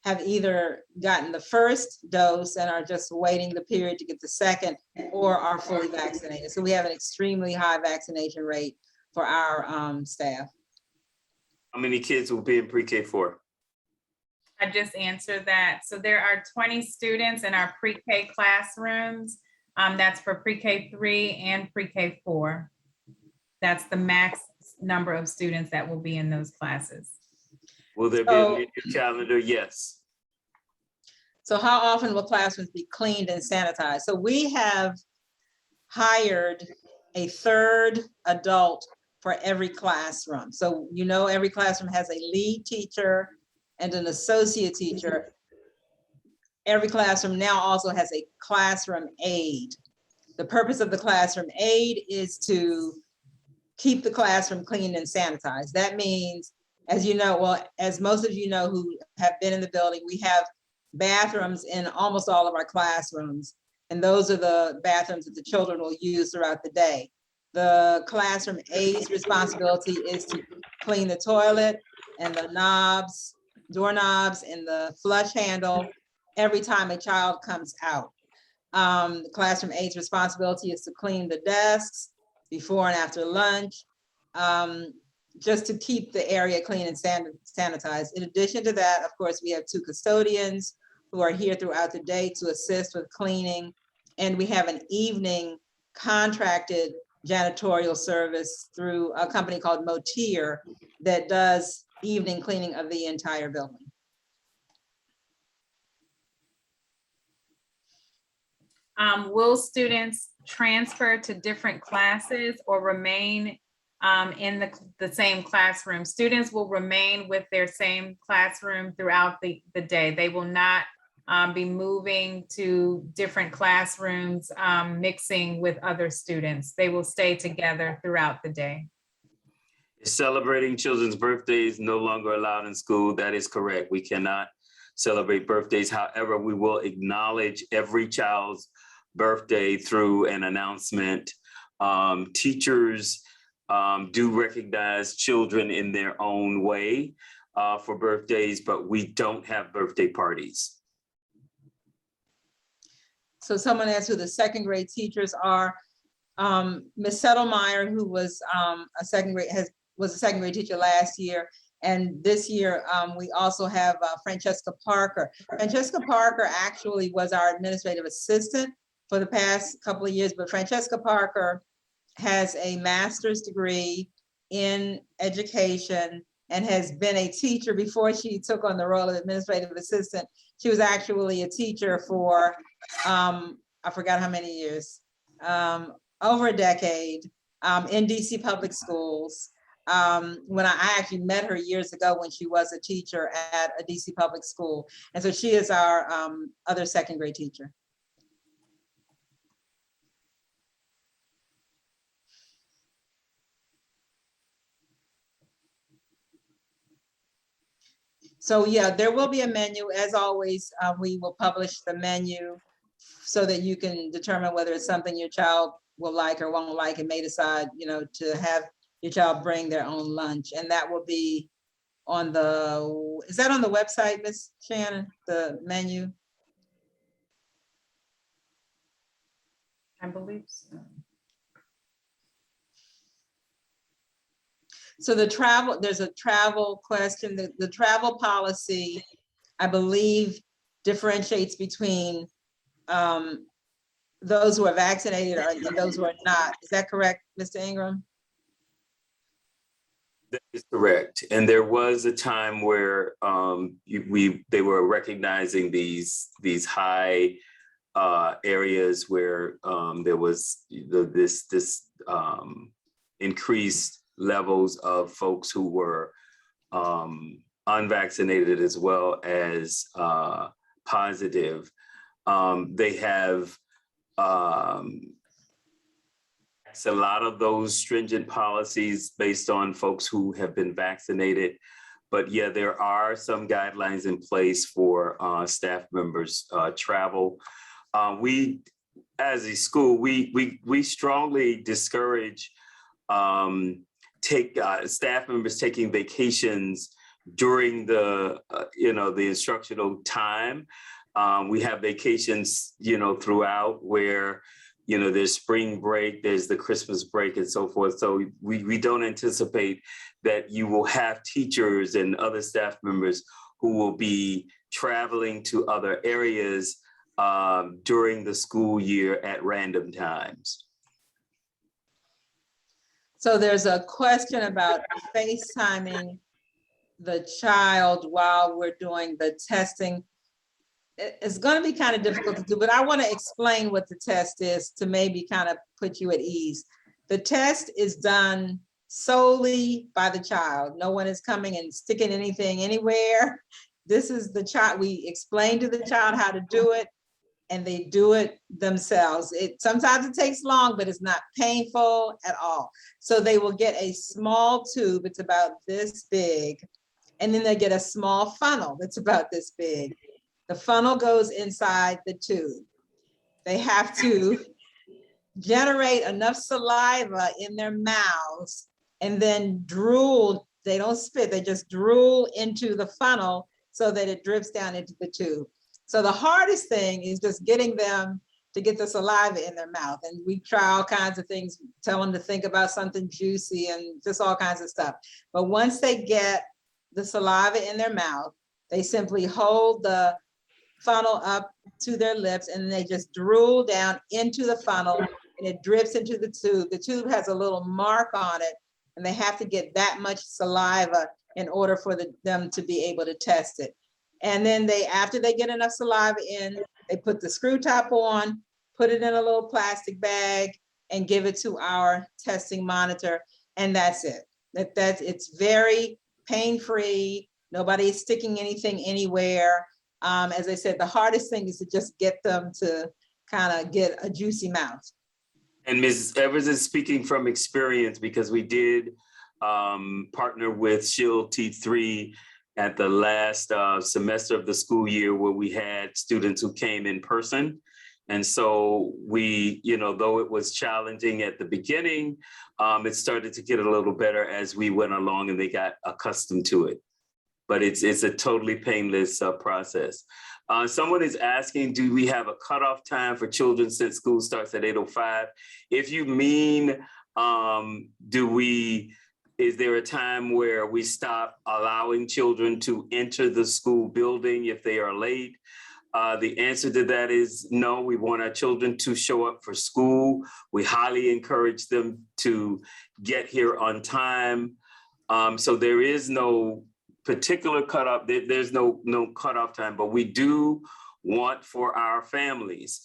have either gotten the first dose and are just waiting the period to get the second, or are fully vaccinated. So we have an extremely high vaccination rate for our staff. How many kids will be in pre-K4? I just answered that. So there are 20 students in our pre-K classrooms. That's for pre-K3 and pre-K4. That's the max number of students that will be in those classes. Will there be a menu calendar? Yes. So how often will classrooms be cleaned and sanitized? So we have hired a third adult for every classroom. So, you know, every classroom has a lead teacher and an associate teacher. Every classroom now also has a classroom aide. The purpose of the classroom aide is to keep the classroom clean and sanitized. That means, as you know, well, as most of you know who have been in the building, we have bathrooms in almost all of our classrooms. And those are the bathrooms that the children will use throughout the day. The classroom aide's responsibility is to clean the toilet and the knobs, doorknobs, and the flush handle every time a child comes out. The classroom aide's responsibility is to clean the desks before and after lunch, just to keep the area clean and sanitized. In addition to that, of course, we have 2 custodians who are here throughout the day to assist with cleaning. And we have an evening contracted janitorial service through a company called Motier that does evening cleaning of the entire building. Will students transfer to different classes or remain in the same classroom? Students will remain with their same classroom throughout the day. They will not be moving to different classrooms, mixing with other students. They will stay together throughout the day. Celebrating children's birthdays no longer allowed in school. That is correct. We cannot celebrate birthdays. However, we will acknowledge every child's birthday through an announcement. Teachers do recognize children in their own way for birthdays, but we don't have birthday parties. So someone asked who the second grade teachers are. Ms. Settlemeyer, who was a second grade teacher last year, and this year we also have Francesca Parker. Francesca Parker actually was our administrative assistant for the past couple of years, but Francesca Parker has a master's degree in education and has been a teacher before she took on the role of administrative assistant. She was actually a teacher for, I forgot how many years, over a decade in DC public schools. When I actually met her years ago when she was a teacher at a DC public school. And so she is our other second grade teacher. So yeah, there will be a menu. As always, we will publish the menu so that you can determine whether it's something your child will like or won't like and may decide, you know, to have your child bring their own lunch. And that will be on the, is that on the website, Ms. Shannon, the menu? I believe so. So the travel, there's a travel question, the travel policy, I believe, differentiates between those who are vaccinated and those who are not. Is that correct, Mr. Ingram? That is correct. And there was a time where they were recognizing these high areas where there was this increased levels of folks who were unvaccinated as well as positive. They have a lot of those stringent policies based on folks who have been vaccinated. But yeah, there are some guidelines in place for staff members travel. We, as a school, we strongly discourage staff members taking vacations during the the instructional time. We have vacations throughout where there's spring break, there's the Christmas break and so forth. So we don't anticipate that you will have teachers and other staff members who will be traveling to other areas during the school year at random times. So there's a question about FaceTiming the child while we're doing the testing. It's going to be kind of difficult to do, but I want to explain what the test is to maybe kind of put you at ease. The test is done solely by the child. No one is coming and sticking anything anywhere. This is the child. We explain to the child how to do it, and they do it themselves. Sometimes it takes long, but it's not painful at all. So they will get a small tube. It's about this big. And then they get a small funnel that's about this big. The funnel goes inside the tube. They have to generate enough saliva in their mouths and then drool. They don't spit, they just drool into the funnel so that it drips down into the tube. So the hardest thing is just getting them to get the saliva in their mouth. And we try all kinds of things, tell them to think about something juicy and just all kinds of stuff. But once they get the saliva in their mouth, they simply hold the funnel up to their lips and they just drool down into the funnel and it drips into the tube. The tube has a little mark on it and they have to get that much saliva in order for them to be able to test it. And then after they get enough saliva in, they put the screw top on, put it in a little plastic bag and give it to our testing monitor. And that's it. It's very pain-free. Nobody's sticking anything anywhere. As I said, the hardest thing is to just get them to kind of get a juicy mouth. And Ms. Evers is speaking from experience because we did partner with Shield T3 at the last semester of the school year where we had students who came in person. And so we, though it was challenging at the beginning, it started to get a little better as we went along and they got accustomed to it. But it's a totally painless process. Someone is asking, do we have a cutoff time for children since school starts at 8:05? If you mean, is there a time where we stop allowing children to enter the school building if they are late? The answer to that is no. We want our children to show up for school. We highly encourage them to get here on time. So there is no particular cutoff. There's no cutoff time, but we do want for our families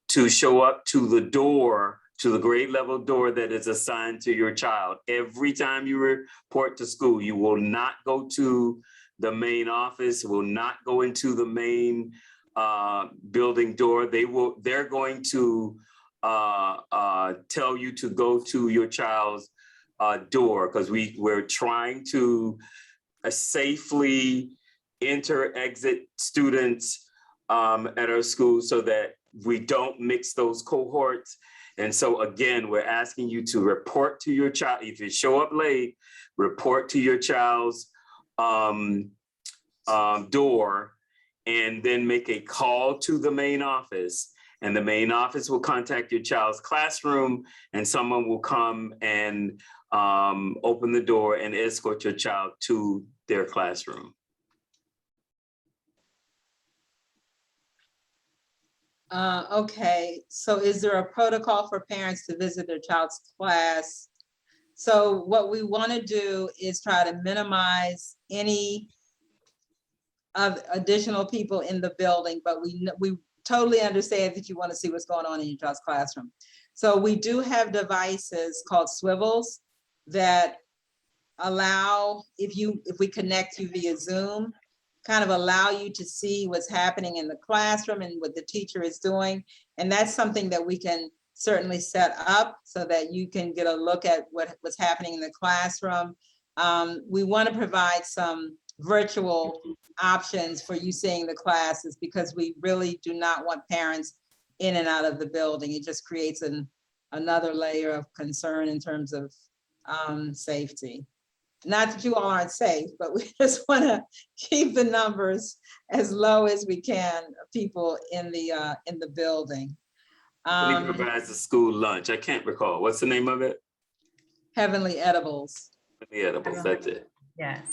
to show up to the door, to the grade level door that is assigned to your child. Every time you report to school, you will not go to the main office, will not go into the main building door. They're going to tell you to go to your child's door because we're trying to safely enter, exit students at our school so that we don't mix those cohorts. And so again, we're asking you to report to your child. If you show up late, report to your child's door, and then make a call to the main office. And the main office will contact your child's classroom, and someone will come and open the door and escort your child to their classroom. Okay, so is there a protocol for parents to visit their child's class? So what we want to do is try to minimize any of additional people in the building, but we totally understand that you want to see what's going on in your child's classroom. So we do have devices called swivels that allow, if we connect you via Zoom, kind of allow you to see what's happening in the classroom and what the teacher is doing. And that's something that we can certainly set up so that you can get a look at what's happening in the classroom. We want to provide some virtual options for you seeing the classes, because we really do not want parents in and out of the building. It just creates another layer of concern in terms of safety. Not that you all aren't safe, but we just want to keep the numbers as low as we can of people in the building. Who provides the school lunch? I can't recall. What's the name of it? Heavenly Edibles. The edibles, that's it. Yes.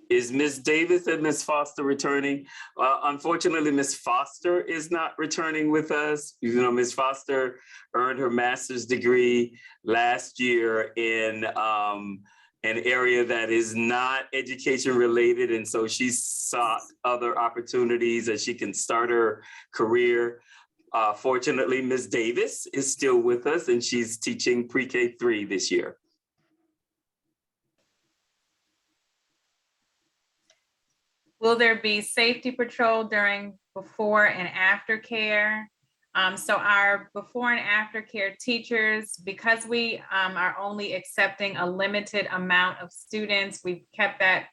Is Ms. Davis and Ms. Foster returning? Unfortunately, Ms. Foster is not returning with us. You know, Ms. Foster earned her master's degree last year in an area that is not education related. And so she sought other opportunities that she can start her career. Fortunately, Ms. Davis is still with us, and she's teaching pre-K3 this year. Will there be safety patrol during before and after care? So our before and after care teachers, because we are only accepting a limited amount of students, we've kept that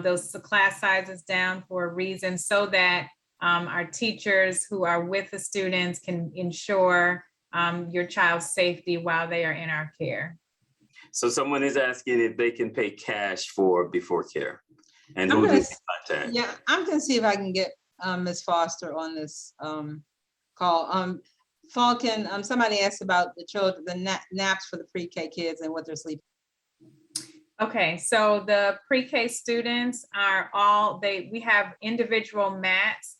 those class sizes down for a reason, so that our teachers who are with the students can ensure your child's safety while they are in our care. So someone is asking if they can pay cash for before care, and who do they contact? Yeah, I'm gonna see if I can get Ms. Foster on this call. Falcon, somebody asked about the children, the naps for the pre-K kids and what they're sleeping. Okay, so the pre-K students are we have individual mats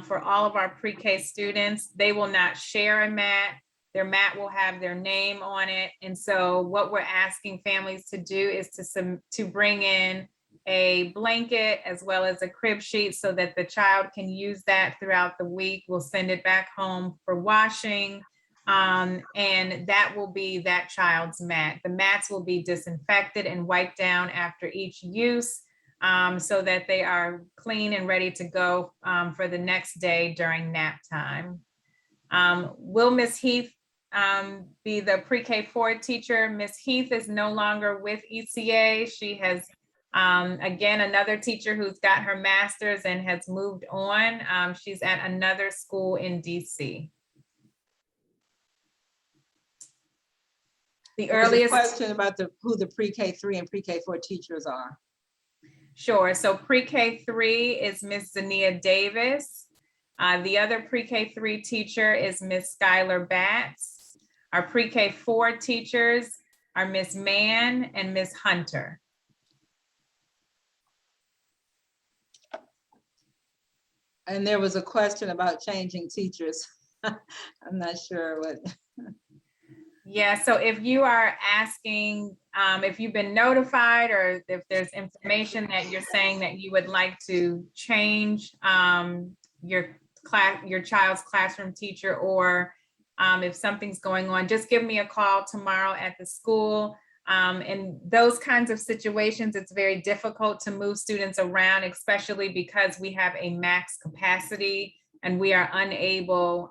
for all of our pre-K students. They will not share a mat. Their mat will have their name on it. And so what we're asking families to do is to bring in a blanket as well as a crib sheet so that the child can use that throughout the week. We'll send it back home for washing. And that will be that child's mat. The mats will be disinfected and wiped down after each use so that they are clean and ready to go for the next day during nap time. Will Ms. Heath be the pre-K4 teacher? Ms. Heath is no longer with ECA. She has again, another teacher who's got her master's and has moved on. She's at another school in DC. The earliest question about who the pre-K3 and pre-K4 teachers are. Sure. So pre-K3 is Miss Zania Davis. The other pre-K3 teacher is Miss Skylar Batts. Our pre-K4 teachers are Miss Mann and Miss Hunter. And there was a question about changing teachers. I'm not sure what. Yeah, so if you are asking, if you've been notified or if there's information that you're saying that you would like to change your child's classroom teacher, or if something's going on, just give me a call tomorrow at the school. In those kinds of situations, it's very difficult to move students around, especially because we have a max capacity and we are unable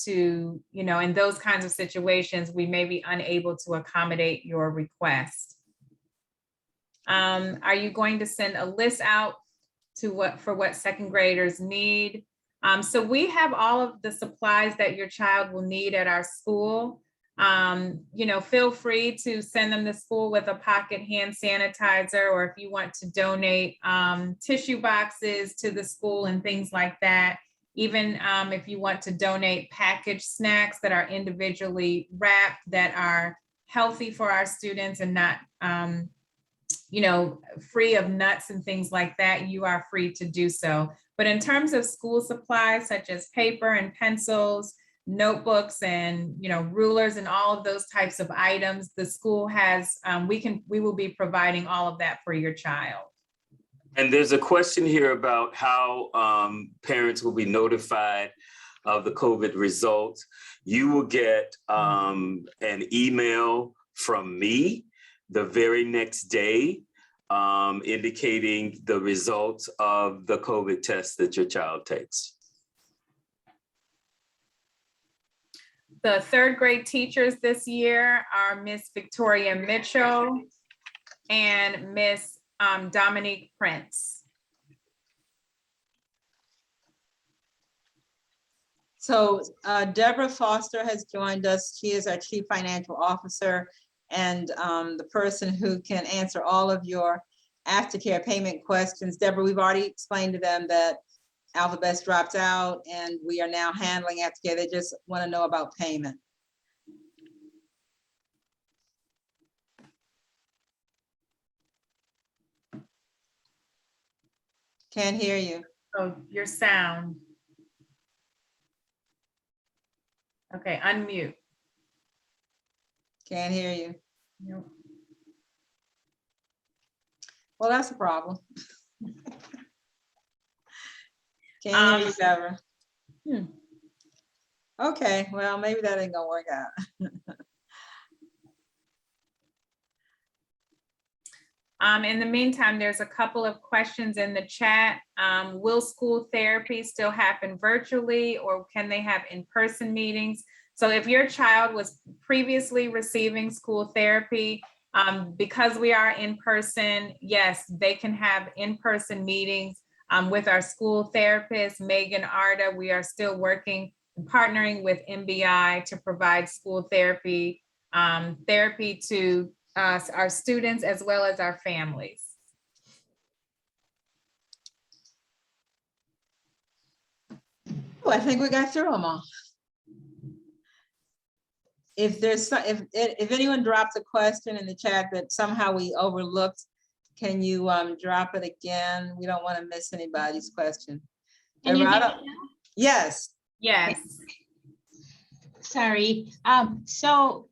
to, in those kinds of situations, we may be unable to accommodate your request. Are you going to send a list out for what second graders need? So we have all of the supplies that your child will need at our school. You know, feel free to send them to school with a pocket hand sanitizer, or if you want to donate tissue boxes to the school and things like that. Even if you want to donate packaged snacks that are individually wrapped, that are healthy for our students and not, you know, free of nuts and things like that, you are free to do so. But in terms of school supplies, such as paper and pencils, notebooks and, you know, rulers and all of those types of items, the school has, we will be providing all of that for your child. And there's a question here about how parents will be notified of the COVID results. You will get an email from me the very next day indicating the results of the COVID test that your child takes. The third grade teachers this year are Miss Victoria Mitchell and Miss Dominique Prince. So Deborah Foster has joined us. She is our Chief Financial Officer and the person who can answer all of your aftercare payment questions. Deborah, we've already explained to them that Alphabet's dropped out and we are now handling aftercare. They just want to know about payment. Can't hear you. Oh, your sound. Okay, unmute. Can't hear you. Nope. Well, that's a problem. Can't hear you, Deborah. Okay, well, maybe that ain't gonna work out. In the meantime, there's a couple of questions in the chat. Will school therapy still happen virtually, or can they have in-person meetings? So if your child was previously receiving school therapy, because we are in person, yes, they can have in-person meetings with our school therapist, Megan Arda. We are still working and partnering with MBI to provide school therapy, to our students as well as our families. Oh, I think we got through them all. If there's if anyone dropped a question in the chat that somehow we overlooked, can you drop it again? We don't want to miss anybody's question. Can you hear me now? Yes. Yes. Sorry. So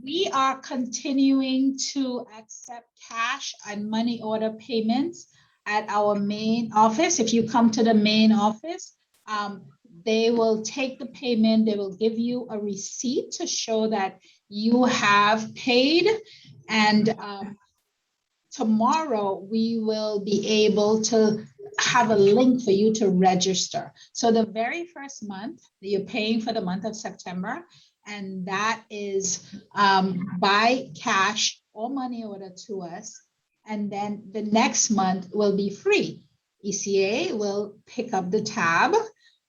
we are continuing to accept cash and money order payments at our main office. If you come to the main office, they will take the payment. They will give you a receipt to show that you have paid. And tomorrow we will be able to have a link for you to register. So the very first month that you're paying for the month of September, and that is by cash or money order to us. And then the next month will be free. ECA will pick up the tab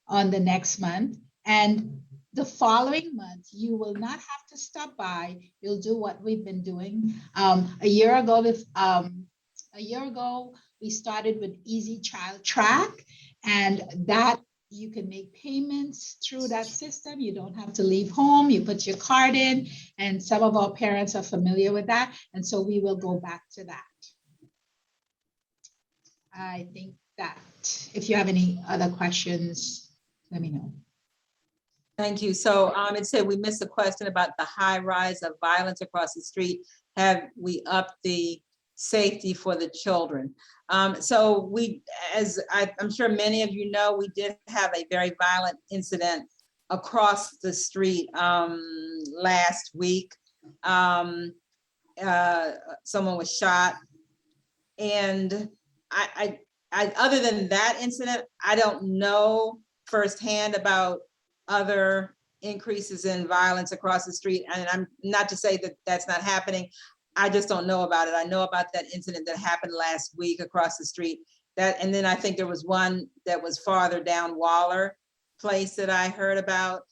on the next month, and the following month you will not have to stop by. You'll do what we've been doing. A year ago we started with Easy Child Track, and that you can make payments through that system. You don't have to leave home. You put your card in, and some of our parents are familiar with that, and so we will go back to that. I think that if you have any other questions, let me know. Thank you. So it said we missed a question about the high rise of violence across the street. Have we upped the safety for the children? So we, as I'm sure many of you know, we did have a very violent incident across the street last week. Someone was shot, and I other than that incident, I don't know firsthand about other increases in violence across the street. And I'm not to say that that's not happening. I just don't know about it. I know about that incident that happened last week across the street. And then I think there was one that was farther down Waller Place that I heard about.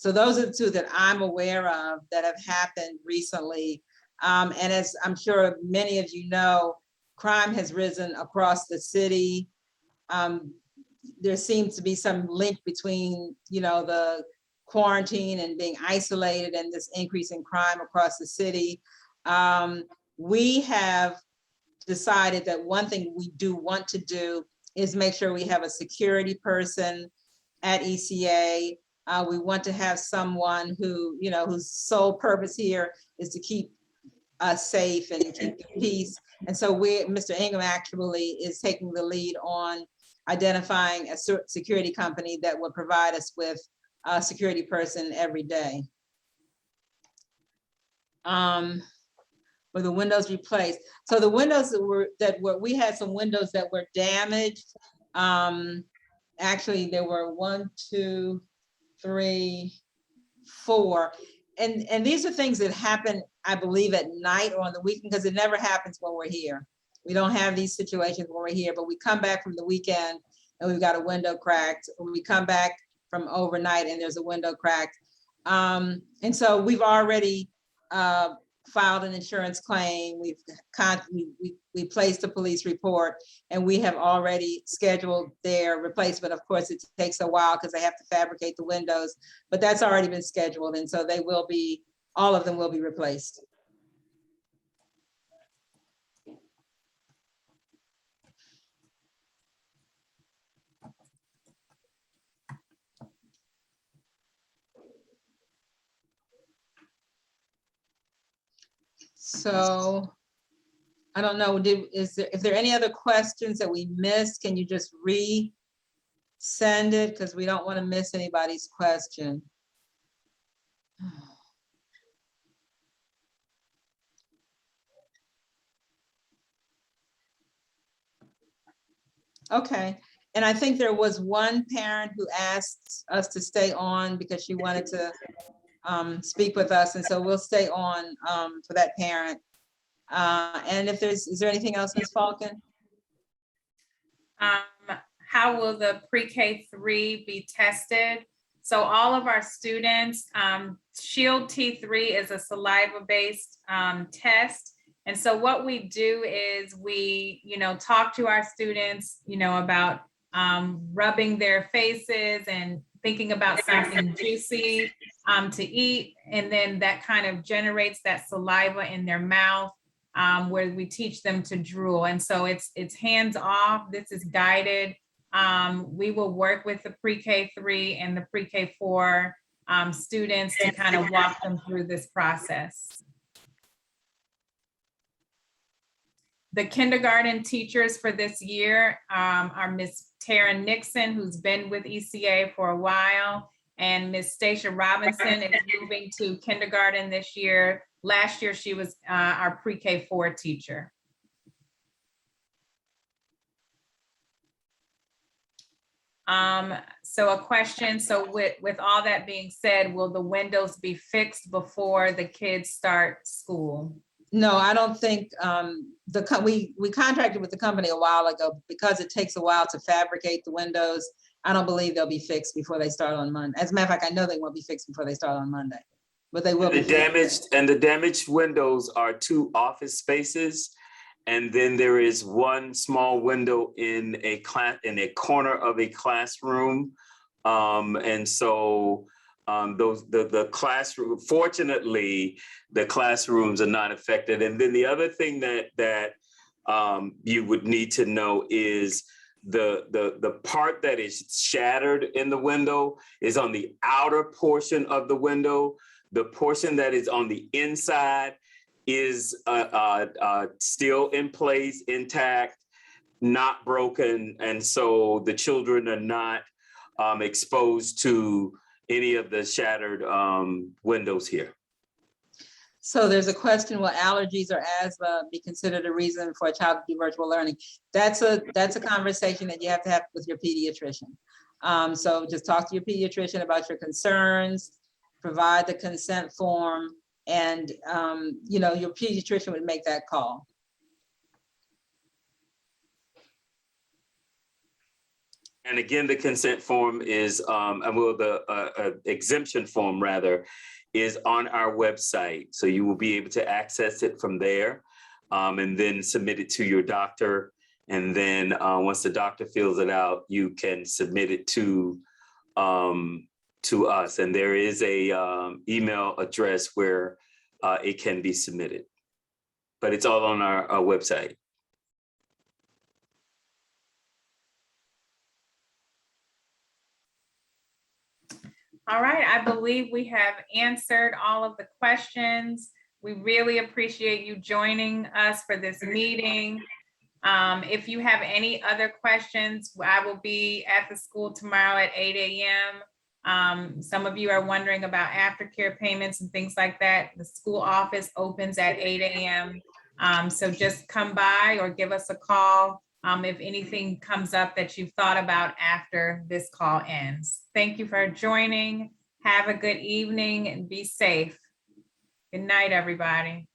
So those are the two that I'm aware of that have happened recently. And as I'm sure many of you know, crime has risen across the city. There seems to be some link between, the quarantine and being isolated and this increase in crime across the city. We have decided that one thing we do want to do is make sure we have a security person at ECA. We want to have someone who, whose sole purpose here is to keep us safe and keep the peace. And so Mr. Ingham actually is taking the lead on identifying a security company that will provide us with a security person every day. Were the windows replaced? So the windows we had some windows that were damaged. Actually, there were 1, 2, 3, 4. And these are things that happen, I believe, at night or on the weekend, because it never happens when we're here. We don't have these situations when we're here, but we come back from the weekend and we've got a window cracked, or we come back from overnight and there's a window cracked. And so we've already filed an insurance claim. We placed a police report, and we have already scheduled their replacement. Of course, it takes a while because they have to fabricate the windows, but that's already been scheduled. And so all of them will be replaced. So I don't know, if there any other questions that we missed, can you just resend it? Because we don't want to miss anybody's question. Okay, and I think there was one parent who asked us to stay on because she wanted to speak with us, and so we'll stay on for that parent. And is there anything else, Ms. Falcon? How will the pre-K3 be tested? So all of our students, Shield T3 is a saliva-based test. And so what we do is we, talk to our students, about rubbing their faces and thinking about something juicy to eat. And then that kind of generates that saliva in their mouth, where we teach them to drool. And so it's hands off. This is guided. We will work with the pre-K3 and the pre-K4 students to kind of walk them through this process. The kindergarten teachers for this year are Miss Tara Nixon, who's been with ECA for a while, and Miss Stacia Robinson is moving to kindergarten this year. Last year, she was our pre-K4 teacher. So a question, so with all that being said, will the windows be fixed before the kids start school? No, I don't think we contracted with the company a while ago because it takes a while to fabricate the windows. I don't believe they'll be fixed before they start on Monday. As a matter of fact, I know they won't be fixed before they start on Monday, but they will be fixed. The damaged windows are 2 office spaces, and then there is 1 small window in a corner of a classroom, and so. The classroom, fortunately, the classrooms are not affected. And then the other thing that you would need to know is the part that is shattered in the window is on the outer portion of the window. The portion that is on the inside is still in place, intact, not broken. And so the children are not exposed to any of the shattered windows here. So there's a question, will allergies or asthma be considered a reason for a child to do virtual learning? That's a conversation that you have to have with your pediatrician. So just talk to your pediatrician about your concerns, provide the consent form, and your pediatrician would make that call. And again, the consent form is, the exemption form rather, is on our website. So you will be able to access it from there, and then submit it to your doctor. And then once the doctor fills it out, you can submit it to us. And there is a email address where it can be submitted. But it's all on our website. All right, I believe we have answered all of the questions. We really appreciate you joining us for this meeting. If you have any other questions, I will be at the school tomorrow at 8 a.m. Some of you are wondering about aftercare payments and things like that. The school office opens at 8 a.m. So just come by or give us a call if anything comes up that you've thought about after this call ends. Thank you for joining. Have a good evening and be safe. Good night, everybody.